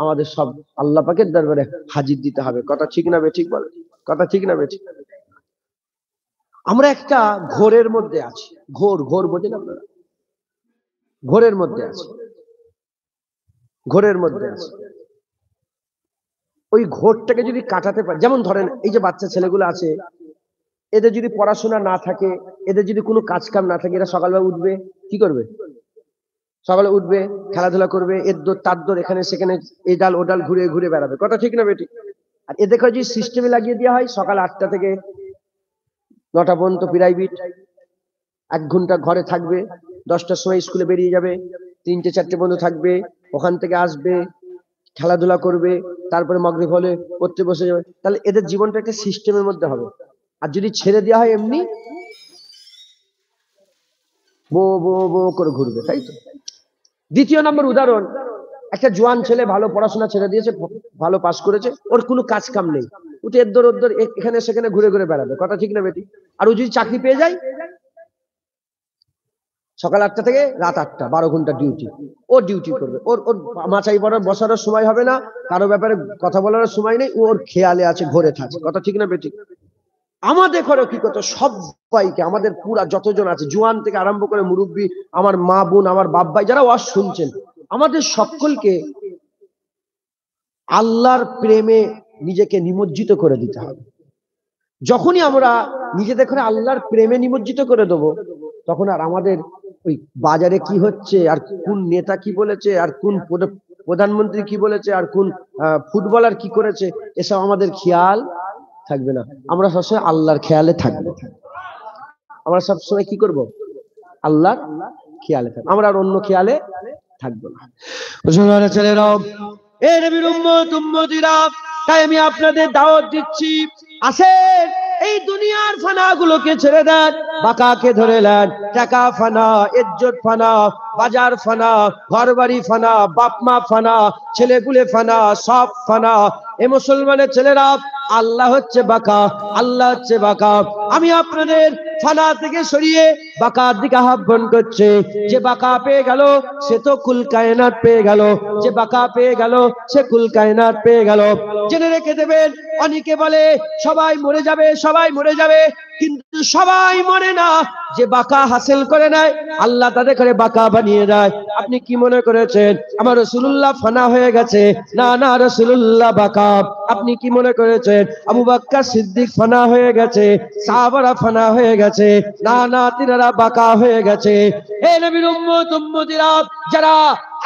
আমাদের সব আল্লাহ পাকের দরবারে হাজির দিতে হবে। কথা ঠিক না বেঠিক? বলেন কথা ঠিক না বেঠিক? আমরা একটা ঘোরের মধ্যে আছি। ঘোর, ঘোর বোঝেন আপনারা? ঘোরের মধ্যে আছি, ঘোরের মধ্যে আছি। ওই ঘোরটাকে যদি কাটাতে পারে, যেমন ধরেন এই যে বাচ্চা ছেলেগুলো আছে, এদের যদি পড়াশোনা না থাকে, এদের যদি কোনো কাজ কাম না থাকে, এরা সকালবেলা উঠবে কি করবে? সকালে উঠবে, খেলাধুলা করবে, এর দৌড় তার দৌড়, এখানে সেখানে এই ডাল ও ডাল ঘুরে ঘুরে বেড়াবে। কথা ঠিক না বেটি? আর এদের যদি সিস্টেমে লাগিয়ে দেওয়া হয়, সকাল 8টা থেকে 9টা পর্যন্ত প্রাইভেট, 1 ঘন্টা ঘরে থাকবে, 10টার সময় স্কুলে বেরিয়ে যাবে, 3টে 4টে পর্যন্ত থাকবে, ওখান থেকে আসবে, খেলাধুলা করবে, তারপরে মাগরিব হলে পড়তে বসে যাবে। তাহলে এদের জীবনটা একটা সিস্টেমের মধ্যে হবে। আর যদি ছেড়ে দেওয়া হয় এমনি বো বো বো করে ঘুরবে, তাই তো। দ্বিতীয় নম্বর উদাহরণ, একটা জোয়ান ছেলে ভালো পড়াশোনা ছেড়ে দিয়েছে, ভালো পাস করেছে, ওর কোনো কাজ কাম নেই, উঠে এর দৌড় ওর দৌড়, এখানে সেখানে ঘুরে ঘুরে বেড়াবে। কথা ঠিক না বেটি? আর ও যদি চাকরি পেয়ে যায়, সকাল 8টা থেকে রাত 8টা, 12 ঘন্টা ডিউটি, ও ডিউটি করবে, ওর ওর মাচাই পড়ার বসানোর সময় হবে না, কারো ব্যাপারে কথা বলার সময় নেই, ওর খেয়ালে আছে, ঘরে থাকে। কথা ঠিক না বেটি? আমাদের ঘরে কি করতো, সবাইকে, আমাদের পুরা যতজন আছে, জোয়ান থেকে আরম্ভ করে মুরব্বী, আমার মা বোন, আমার বাপ ভাই যারা ওয়াজ শুনছেন, আমাদের সকলকে আল্লাহর প্রেমে নিজেকে নিমজ্জিত করে দিতে হবে। যখনই আমরা নিজেদের ঘরে আল্লাহর প্রেমে নিমজ্জিত করে দেবো, তখন আর আমাদের ওই বাজারে কি হচ্ছে, আর কোন নেতা কি বলেছে, আর কোন প্রধানমন্ত্রী কি বলেছে, আর কোন ফুটবলার কি করেছে, এসব আমাদের খেয়াল থাকবে না। আমরা সবসময় আল্লাহর খেয়ালে থাকবো। আমরা সবসময় কি করব? আল্লাহর খেয়ালে থাকবো, আমরা আর অন্য খেয়ালে থাকবো না। মুসলমানের ছেলেরাও, এ নবীর উম্মত উম্মতিরা, তাই আমি আপনাদের দাওয়াত দিচ্ছি, আসেন এই দুনিয়ার ফানা গুলোকে ছেড়ে দেন, বাকাকে ধরে নেন। টাকা ফানা, ইজ্জত ফানা, বাজার ফানা, ঘর বাড়ি ফানা, বাপ মা ফানা, ছেলেগুলে ফানা, সব ফানা। এ মুসলমানের ছেলেরা, আল্লাহ হচ্ছে বাকা, আল্লাহ হচ্ছে বাকা। আমি আপনাদের ফানা থেকে সরিয়ে বাকার দিকে আহ্বান করছে। যে বাকা পেয়ে গেল সে তো কুল কায়নাত পেয়ে গেল, যে বাকা পেয়ে গেল সে কুল কায়নাত পেয়ে গেল। জেনে রেখে দেবেন, অনেকে বলে সবাই মরে যাবে, সবাই মরে যাবে, কিন্তু সবাই মরে না। যে বাকা হাসিল করে নেয়, আল্লাহ তাদের করে বাকা বানিয়ে দেয়। আপনি কি মনে করেছেন আমার রাসূলুল্লাহ ফানা হয়ে গেছে? না না, রাসূলুল্লাহ বাকা। আপনি কি মনে করেছেন আবু বকর সিদ্দিক ফানা হয়ে গেছে, সাহাবারা ফানা হয়ে গেছে? না না, তিনারা বাকা হয়ে গেছে। হে নবীর উম্মত উম্মতিরা, যারা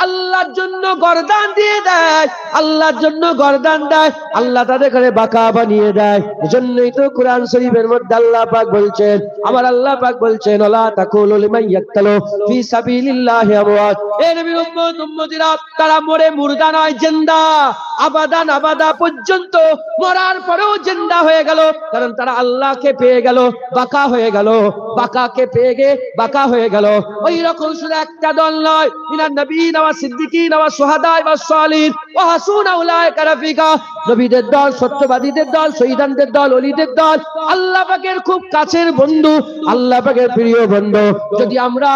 আল্লাহর জন্য গর্দান দিয়ে দেয়, আল্লাহর জন্য গর্দান দেয়, আল্লাহ তাদের করে বাকা বানিয়ে দেয়। এজন্যই তো কোরআন শরীফের মধ্যে আল্লাহ পাক বলছেন, আমার আল্লাহ পাক বলছেন, ওয়ালা তাকুলু লিমান ইয়াকতালু ফি সাবিলিল্লাহি আমওয়াত। এ নবীর উম্মত উম্মতিরা, তারা মরে মুর্দা নয়, জিন্দা, আবাদান আবাদা পর্যন্ত, মরার পরেও জিন্দা হয়ে গেল, কারণ তারা আল্লাহকে পেয়ে গেল, বাকা হয়ে গেল, বাকাকে পেয়ে গে বাকা হয়ে গেল। ওই রকম শুধু একটা দল নয়, মিনান নবীন ওয়া সিদ্দিকিন ওয়া শুহাদা ওয়া সালিহিন ওয়া হাসুনা উলাইকা রাফিকা। নবীদের দল, সত্যবাদীদের দল, শহীদানদের দল, ওলিদের দল, আল্লাহ পাকের খুব কাছের বন্ধু, আল্লাহ পাকের প্রিয় বন্ধু। যদি আমরা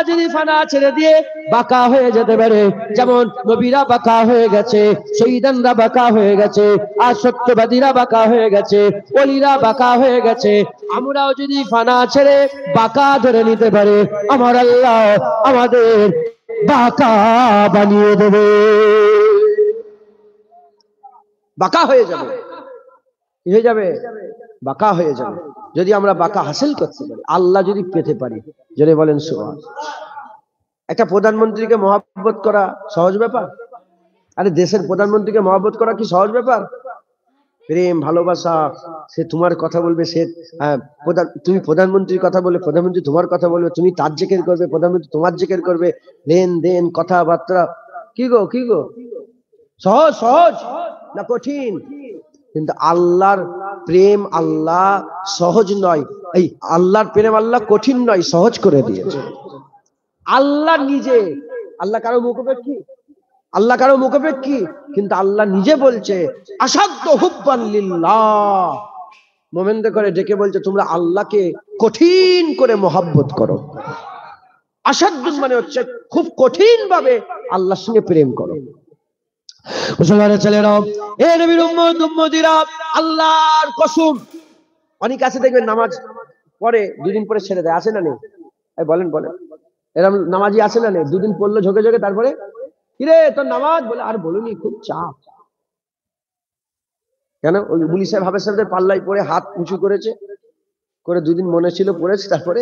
যদি ফানা ছেড়ে দিয়ে বাকা হয়ে যেতে পারে, যেমন নবীরা বাকা হয়ে গেছে, শহীদানরা বাকা হয়ে গেছে, আর সত্যবাদীরা বাকা হয়ে গেছে, ওলিরা বাকা হয়ে গেছে, আমরাও যদি ফানা ছেড়ে বাকা ধরে নিতে পারে, আমার আল্লাহ আমাদের বাকা বানিয়ে দেবে, বাকা হয়ে যাবে। কি হয়ে যাবে? বাকা হয়ে যাবে। যদি আমরা বাকা হাসিল করতে পারি, আল্লাহ যদি পেতে পারি, যদি বলেন সুবহানাল্লাহ। একটা প্রধানমন্ত্রীকে মহব্বত করা সহজ ব্যাপার? আরে দেশের প্রধানমন্ত্রীকে মহব্বত করা কি সহজ ব্যাপার? প্রেম ভালোবাসা, সে তোমার কথা বলবে, সে তুমি প্রধানমন্ত্রীর কথা বলবে, প্রধানমন্ত্রী তোমার কথা বলবে, তুমি তার জিকির করবে, প্রধানমন্ত্রী তোমার জিকির করবে, লেনদেন কথাবার্তা, কি গো কি গো, সহজ সহজ না কঠিন? কিন্তু আল্লাহর প্রেম আল্লাহ সহজ নয়, এই আল্লাহর প্রেম আল্লাহ কঠিন নয়, সহজ করে দিয়েছে। আল্লাহ নিজে, আল্লাহ কারো মুখাপেক্ষী, আল্লাহ কারো মুখাপেক্ষী, কিন্তু আল্লাহ নিজে বলছে আসাদ্দ হুব্বান লিল্লাহ। মোমেনদের করে ডেকে বলছে তোমরা আল্লাহকে কঠিন করে মহব্বত করো। আসাদ্দ মানে হচ্ছে খুব কঠিন ভাবে আল্লাহর সঙ্গে প্রেম করো। মুসলমানের ছেলেরা, এ নবীর উম্মত উম্মতিরা, আল্লাহর কসম, অনেক আছে দেখবেন নামাজ পড়ে 2 দিন পরে ছেড়ে দেয়, আছে না নেই? বলেন বলেন, এরকম নামাজি আছে না নেই? 2 দিন পড়লো ঝোঁকে ঝোঁকে, তারপরে কিরে তোর নামাজ, বলে আর বলুনি খুব চাপ। কেন? ওই মুলি সাহেব হাফেজ সাহেবদের পাল্লাই পড়ে হাত উঁচু করেছে, করে 2 দিন মনে ছিল পড়েছে, তারপরে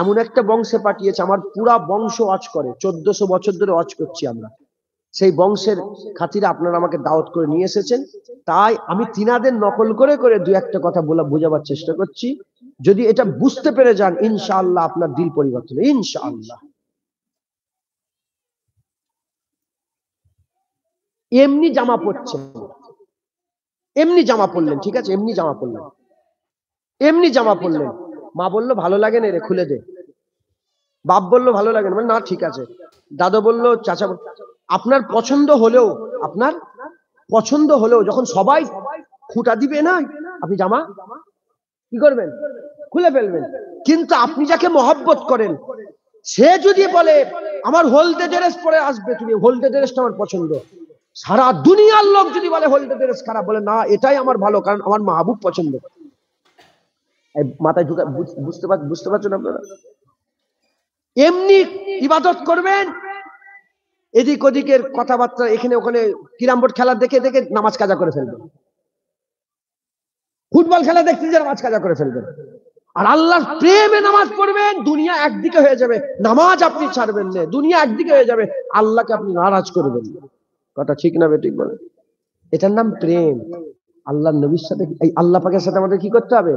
এমন একটা বংশে পাঠিয়েছে, আমার পুরা বংশ ওয়াজ করে, 1400 বছর ধরে ওয়াজ করছি আমরা, সেই বংশের খাতিরে আপনারা আমাকে দাওয়াত করে নিয়ে এসেছেন, তাই আমি তিনাদের নকল করে করে দু একটা কথা বোঝাবার চেষ্টা করছি। যদি এটা বুঝতে পেরে যান, ইনশাআল্লাহ আপনার দিল পরিবর্তন, ইনশাআল্লাহ। এমনি জামা পরছেন, এমনি জামা পরলেন, ঠিক আছে, এমনি জামা পরলেন, এমনি জামা পরলেন, মা বললো ভালো লাগে না রে, খুলে দে। বাপ বললো ভালো লাগে না, না ঠিক আছে। দাদা বললো, চাচা, আপনার পছন্দ হলেও, আপনার পছন্দ হলেও যখন সবাই খুঁটা দিবে না, আপনি জামা কি করবেন? খুলে ফেলবেন। কিন্তু আপনি যাকে মহব্বত করেন, সে যদি বলে আমার হলদে ড্রেস পরে আসবে, তুমি হলদে ড্রেসটা আমার পছন্দ, সারা দুনিয়ার লোক যদি বলে হলদে ড্রেস খারাপ, বলে না এটাই আমার ভালো, কারণ আমার মাহবুব পছন্দ। মাথায় ঢুকা, বুঝতে পারছেন আপনারা? এমনি ইবাদত করবেন, এদিক ওদিকের কথাবার্তা এখানে ওখানে ক্যারাম বোর্ড খেলা দেখে দেখে নামাজ কাজা করে ফেলবেন, ফুটবল খেলা দেখতে যে নামাজ কাজা করে ফেলবেন। আর আল্লাহর প্রেমে নামাজ পড়বেন, দুনিয়া একদিকে হয়ে যাবে, নামাজ আপনি ছাড়বেন না, দুনিয়া একদিকে হয়ে যাবে, আল্লাহকে আপনি নারাজ করবেন। কথা ঠিক না বেঠিক বলে? এটার নাম প্রেম। আল্লাহর নবীর সাথে, এই আল্লাহ পাকের সাথে আমাদের কি করতে হবে?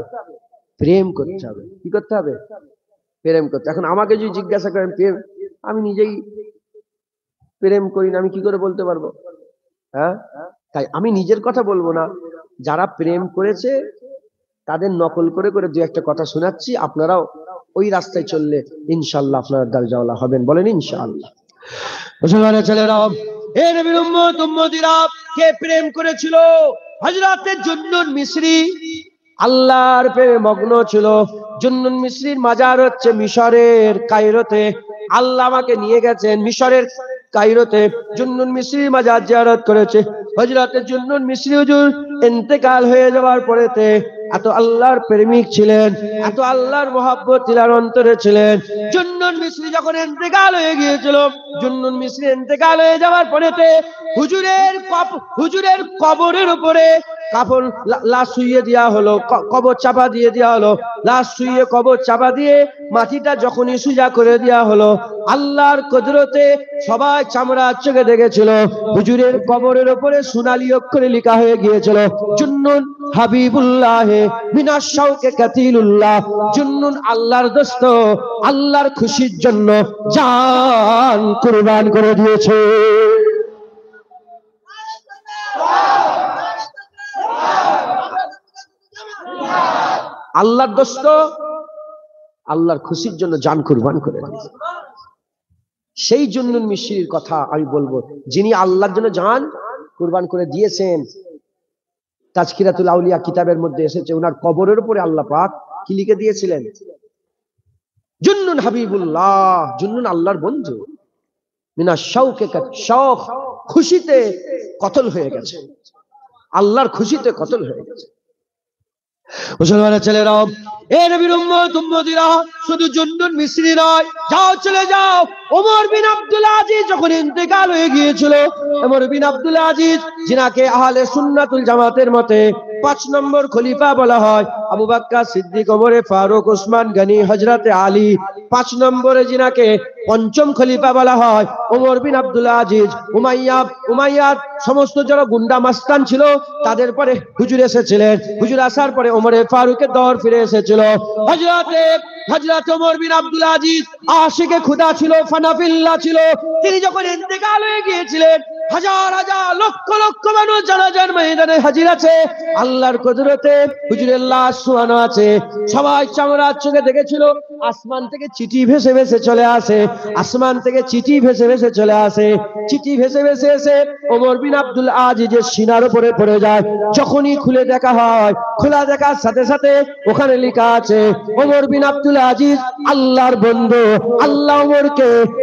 প্রেম করতে হবে। কি করতে হবে? প্রেম করতে। এখন আমাকে যদি জিজ্ঞাসা করেন প্রেম, আমি নিজেই প্রেম করি না, আমি কি করে বলতে পারবো? হ্যাঁ, তাই আমি নিজের কথা বলবো না, যারা প্রেম করেছে তাদের নকল করে করে দু একটা কথা শোনাচ্ছি, আপনারাও ওই রাস্তায় চললে ইনশাআল্লাহ আপনারা দারজাওয়ালা হবেন। বলেন ইনশাআল্লাহ। মুসলমানের ছেলেরা, এ নবীর উম্মত উম্মতিরা, কে প্রেম করেছিল? হযরতে জুন্নুন মিসরি আল্লাহর প্রেমে মগ্ন ছিল। জুন্নুন মিসরির মাজার হচ্ছে মিশরের কায়রোতে। আল্লাহ আমাকে নিয়ে গেছেন মিশরের কায়রোতে, জুন্নুন মিসরির মাজার জিয়ারত করেছে। হযরতে জুন্নুন মিসরি হুজুর ইন্তেকাল হয়ে যাওয়ার পরেতে এত আল্লাহর প্রেমিক ছিলেন, এত আল্লাহর মহব্বত তিনার অন্তরে ছিলেন। জুন্নুন মিসরি যখন ইন্তেকাল হয়ে গিয়েছিল, জুন্নুন মিসরি ইন্তেকাল হয়ে যাওয়ার পরেতে হুজুরের কবরের উপরে কাফন লাশ শুইয়ে দেওয়া হলো, কবর চাপা দিয়ে দেওয়া হলো। লাশ শুইয়ে কবর চাপা দিয়ে মাটিটা যখনই সোজা করে দেওয়া হলো, আল্লাহর কুদরতে সবাই চামড়ার চোখে দেখেছিল, হুজুরের কবরের উপরে সোনালী অক্ষরে লেখা হয়ে গিয়েছিল, জুন্নুন হাবিবুল্লাহ মিনাশ শাওকে কাতিলুল্লাহ। জুন্নুন আল্লাহর দোস্ত, আল্লাহর খুশির জন্য জান কুরবান করে দিয়েছে। আল্লাহর দোস্ত, আল্লাহর খুশির জন্য জান কুরবান করে দিয়েছে। সেই জুন্নুন মিসরির কথা আমি বলবো, যিনি আল্লাহর জন্য জান কুরবান করে দিয়েছেন। তাজকিরাতুল আউলিয়া কিতাবের মধ্যে এসেছে, ওনার কবরের উপরে আল্লাহ পাক কি লিখে দিয়েছিলেন? জুন্নুন হাবিবুল্লাহ, জুন্নুন আল্লাহর বন্ধু, মিনাশ শাওকে শখ, খুশিতে কতল হয়ে গেছে, আল্লাহর খুশিতে কতল হয়ে গেছে। মুসলমানের ছেলেরা, এ নবীর উম্মত উম্মতিরা, শুধু জুন্নুন মিসরি নয়, যাও চলে যাও। ওমর বিন আব্দুল আজিজ যখন ইন্তেকাল হয়ে গিয়েছিল, ওমর বিন আব্দুল আজিজ, যিনাকে আহলে সুন্নাতুল জামাতের মতে 5 নম্বর খলিফা বলা হয়, আবু বকর সিদ্দিক, ওমর ফারুক, ওসমান গনি, হযরতে আলী, 5 নম্বরে যিনাকে পঞ্চম খলিফা বলা হয়, ওমর বিন আব্দুল আজিজ। উমাইয়াদ সমস্ত যারা গুন্ডা মাস্তান ছিল, তাদের পরে হুজুর এসেছিলেন। হুজুর আসার পরে ওমর ফারুকের দর ফিরে এসেছিল। হযরত ওমর বিন আব্দুল আজিজ আশিকে খুদা ছিল, ফানাফিল্লাহ ছিল। তিনি যখন ইন্তেকাল হয়ে গিয়েছিলেন, হাজার হাজার লক্ষ লক্ষ মানুষ জানাজার ময়দানে হাজির আছে। আল্লাহর কুদরতে হুজুরের লাশ শোয়ানো আছে। সবাই চামড়ার চোখে দেখেছিল, আসমান থেকে চিঠি ভেসে ভেসে চলে আসে, আসমান থেকে চিঠি ভেসে ভেসে চলে আসে। চিঠি ভেসে ভেসে এসে ওমর বিন আব্দুল আজিজের সিনার উপরে পড়ে যায়। যখনই খুলে দেখা হয়, খোলা দেখার সাথে সাথে ওখানে লেখা আছে, ওমর বিন আব্দুল আজিজ আল্লাহর বন্ধু। আল্লাহ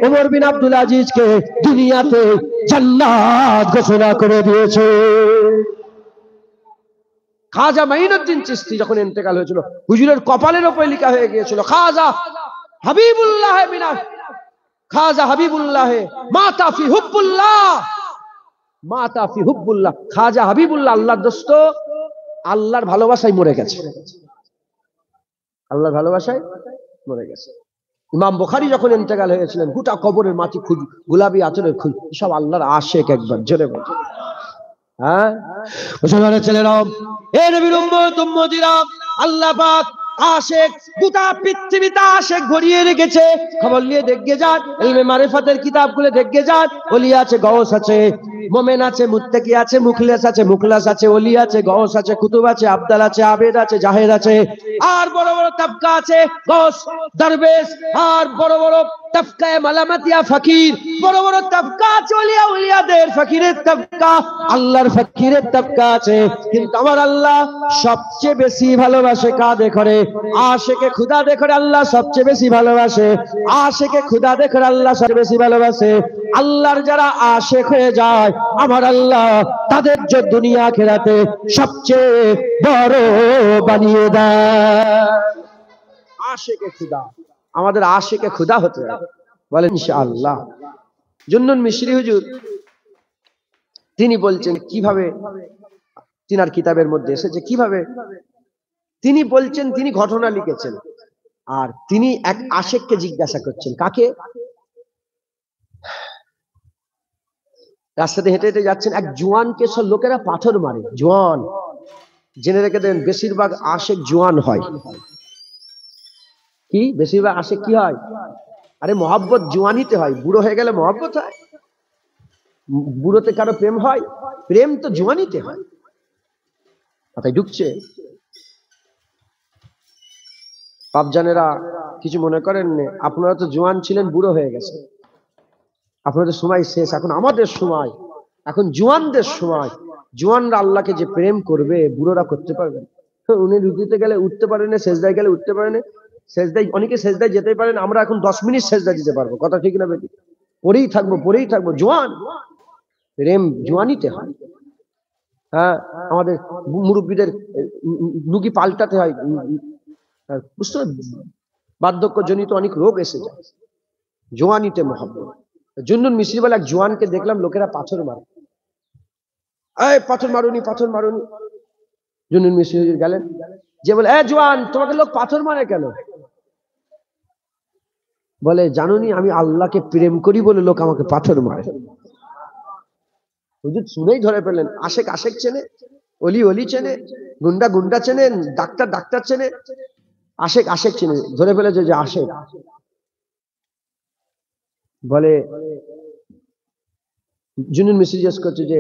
ওমর বিন আব্দুল আজিজকে দুনিয়াতে জান্নাত ঘোষণা করে দিয়েছে। খাজা মাইনুদ্দিন চিশতি যখন ইন্তেকাল হয়েছিল, হুজুরের কপালের উপরে লেখা হয়ে গিয়েছিল, খাজা হাবিবুল্লাহ মিনা, খাজা হাবিবুল্লাহ মাতা ফি হুব্বুল্লাহ, মাতা ফি হুব্বুল্লাহ। খাজা হাবিবুল্লাহ আল্লাহর দোস্ত, আল্লাহর ভালোবাসায় মরে গেছে, আল্লাহর ভালোবাসায় মরে গেছে। ইমাম বুখারী যখন ইন্তেকাল হয়েছিলেন গোটা কবরের মাটি গোলাপি আঁচলের সব আল্লাহর আশেক। একবার জোরে বল হ্যাঁ মুসলমানের ছেলেরাও, এ নবীর উম্মত উম্মতিরা, আল্লাহ পাক আশেক গোটা পৃথিবীতে আশেক ভরিয়ে রেখেছে। খবর নিয়ে দেখে যান, ইলমে মারিফাতের কিতাবগুলো দেখে যান। ওলি আছে, গওস আছে, মোমেন আছে, মুত্তাকি আছে, মুখলাস আছে, ওলি আছে, গওস আছে, কুতুব আছে, আবদাল আছে, আবেদ আছে, জাহেদ আছে, আর বড় বড় তাবকা আছে, গওস, দরবেশ, আর বড় বড় তাবকায়ে মালামাতিয়া ফকির, বড় বড় তাবকা আছে, ওলিয়া উলিয়াদের ফকিরের তাবকা, আল্লাহর ফকিরের তাবকা আছে। কিন্তু আমার আল্লাহ সবচেয়ে বেশি ভালোবাসে কাদের করে? আশেকে খুদা দেখে আল্লাহ সবচেয়ে বেশি ভালোবাসে। আশেকে খুদা দেখে আল্লাহ সবচেয়ে বেশি ভালোবাসে। আল্লাহর যারা আশেক হয়ে যায় আমার আল্লাহ তাদের যে দুনিয়া আখিরাতে সবচেয়ে বড় বানিয়ে দেয়। আশেকে খুদা, আমাদের আশেকে খুদা হতে হবে, বলেন ইনশাআল্লাহ। জুন্নুন মিশরি হুজুর তিনি বলছেন কিভাবে, তিনার কিতাবের মধ্যে এসেছে কিভাবে তিনি বলছেন, তিনি ঘটনা লিখেছেন। আর তিনি এক আশেককে জিজ্ঞাসা করছেন, কাকে? রাস্তাতে হেঁটে হেঁটে যাচ্ছেন, এক জোয়ানকে সব লোকেরা পাথর মারে। জোয়ান, জেনে রেখে দেন, বেশিরভাগ আশেক জোয়ান হয়। কি বেশিরভাগ আশেক কি হয়? আরে মহব্বত জোয়ানিতে হয়, বুড়ো হয়ে গেলে মহব্বত হয়? বুড়োতে কারো প্রেম হয়? প্রেম তো জোয়ানিতে হয়। কথায় ঢুকছে? বাপজানেরা কিছু মনে করেন না, আপনারা তো জোয়ান ছিলেন, বুড়ো হয়ে গেছে, আপনাদের সময় শেষ, এখন আমাদের সময়, এখন জোয়ানদের সময়। জোয়ানরা আল্লাহকে যে প্রেম করবে বুড়োরা করতে পারবে। উনি রুকুতে গেলে উঠতে পারেন না, সেজদায় গেলে উঠতে পারেন না, সেজদায় অনেকে সেজদায় যেতে পারেন, আমরা এখন 10 মিনিট সেজদা দিতে পারবো। কথা ঠিক না বেটি? পড়েই থাকবো। জোয়ান, প্রেম জোয়ানিতে হয়। হ্যাঁ, আমাদের মুরব্বীদের লুগি পাল্টাতে হয়, বুঝতে, বার্ধক্য জনিত অনেক রোগ এসে যায়। জোয়ানিতে মহব্বত। জুন্নুন মিশরি বলে এক জোয়ানকে দেখলাম লোকেরা পাথর মারে, এই পাথর মারুনি। জুন্নুন মিশরি গেলেন, যে বলে, এ জোয়ান, তোমাকে লোক পাথর মারে কেন? বলে, জানুনি আমি আল্লাহকে প্রেম করি বলে লোক আমাকে পাথর মারে। হুজুর শুনেই ধরে পেলেন, আশেক চেনে, অলি চেনে, গুন্ডা চেনে, ডাক্তার চেনে, আশেক চেনে। ধরে ফেলেছে যে আশেক। বলে, জুন্নুন মিশরি জিজ্ঞেস করছে যে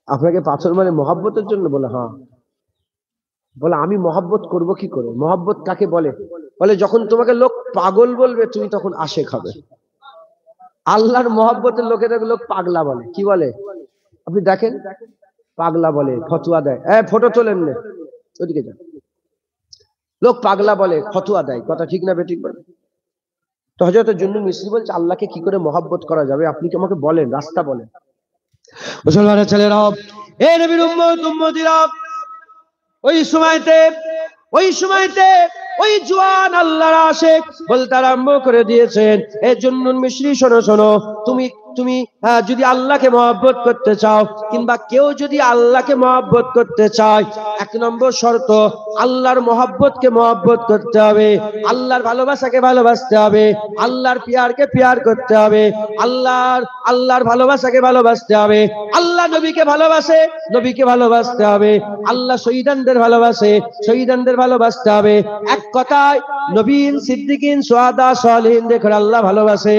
আপনাকে পাথর মারে মহব্বতের জন্য? বলে হ্যাঁ। বলে, আমি মহব্বত করব কি করে? মহব্বত কাকে বলে? বলে, যখন তোমাকে লোক পাগল বলবে তুমি তখন আশেক হবে। আল্লাহর মহব্বতের লোকেদের লোক পাগলা বলে। কি বলে? আপনি দেখেন, পাগলা বলে, ফতুয়া দেয়। ফটো তোলেন না, ওদিকে যান। লোক পাগলা বলে, ফতুয়া দেয়। কথা ঠিক না বেঠিক? বলে তো হযরত জুন্নুন মিশরি বলছে, আল্লাহকে কি করে মহব্বত করা যাবে? আপনি কি আমাকে বলেন, রাস্তা বলেন। মুসলমানের ছেলেরা, এ নবীর উম্মত উম্মতিরা, ওই সময়তে ওই জওয়ান আল্লাহর আশিক বলতে আরম্ভ করে দিয়েছেন, এ জুন্নুন মিশরি শোনো, তুমি যদি আল্লাহকে মহব্বত করতে চাও, কিংবা কেউ যদি আল্লাহকে মহব্বত করতে চায়, 1 নম্বর শর্ত, আল্লাহর মহব্বতকে মহব্বত করতে হবে, আল্লাহর ভালোবাসাকে ভালোবাসতে হবে, আল্লাহর পিয়ারকে পিয়ার করতে হবে, আল্লাহর ভালোবাসাকে ভালোবাসতে হবে, আল্লাহ নবীকে ভালোবাসে, নবীকে ভালোবাসতে হবে, আল্লাহ শহীদানদের ভালোবাসে, শহীদানদের ভালোবাসতে হবে। এক কথায় নবীন, সিদ্দিকিন, শুহাদা, সালেহিন দেখে আল্লাহ ভালোবাসে।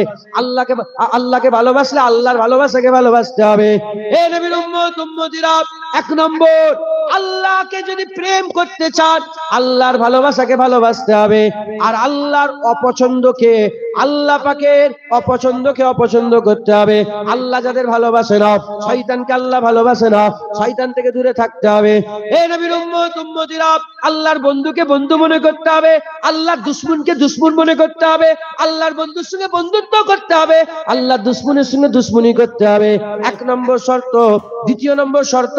আল্লাহকে ভালোবাসলে আল্লাহর ভালোবাসাকে ভালোবাসতে হবে। এ নবীর উম্মত উম্মতিরা, 1 নম্বর, আল্লাহকে যদি প্রেম করতে চান আল্লাহর ভালোবাসাকে ভালোবাসতে হবে। আর আল্লাহর অপছন্দকে, আল্লাহ পাকের অপছন্দকে অপছন্দ করতে হবে। আল্লাহ যাদের ভালোবাসে না, শয়তানকে আল্লাহ ভালোবাসে না, শয়তান থেকে দূরে থাকতে হবে। এ নবীর উম্মত উম্মতিরা, আল্লাহর বন্ধুকে বন্ধু মনে করতে হবে, আল্লাহর দুশমনকে দুশমন মনে করতে হবে, আল্লাহর বন্ধুর সঙ্গে বন্ধুত্ব করতে হবে, আল্লাহর দুশমনের সঙ্গে দুশমনি করতে হবে। 1 নম্বর শর্ত। 2 নম্বর শর্ত,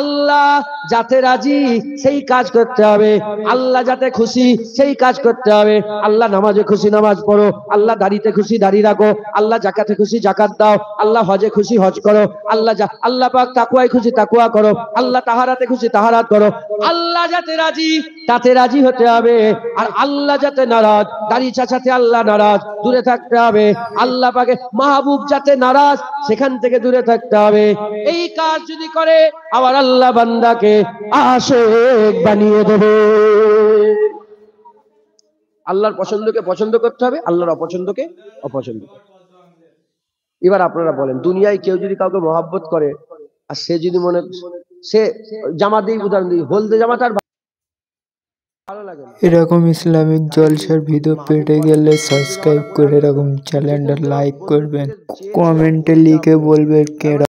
আল্লাহ যাতে রাজি সেই কাজ করতে হবে, আল্লাহ যাতে খুশি সেই কাজ করতে হবে। আল্লাহ নামাজে খুশি নামাজ পড়ো, আল্লাহ দাড়িতে খুশি দাড়ি রাখো, আল্লাহ যাকাতে খুশি যাকাত দাও, আল্লাহ হজে খুশি হজ করো, আল্লাহ পাক তাকওয়ায় খুশি তাকওয়া করো, আল্লাহ তাহারাতে খুশি তাহারাত করো। আল্লাহ যাতে রাজি তাতে রাজি হতে হবে। আর আল্লাহ যাতে নারাজ, দাড়ি চাচাতে আল্লাহ নারাজ, দূরে থাকতে হবে। আল্লাহ পাকে মাহবুব যাতে নারাজ, সেখান থেকে দূরে থাকতে হবে। এই কাজ যদি করে আবার আল্লাহ বান্দাকে আশিক বানিয়ে দেবে। আল্লাহর পছন্দকে পছন্দ করতে হবে, আল্লাহর অপছন্দকে অপছন্দ করতে হবে। এবার আপনারা বলেন, দুনিয়ায় কেউ যদি কাউকে মহব্বত করে, আর সে যদি মনে, সে জামা দিয়ে উদাহরণ দিই, হলদে জামা তার ভালো লাগে না। এরকম ইসলামিক জলসার ভিডিও পেতে গেলে সাবস্ক্রাইব করে এরকম চ্যানেলটা লাইক করবেন, কমেন্টে লিখে বলবেন কে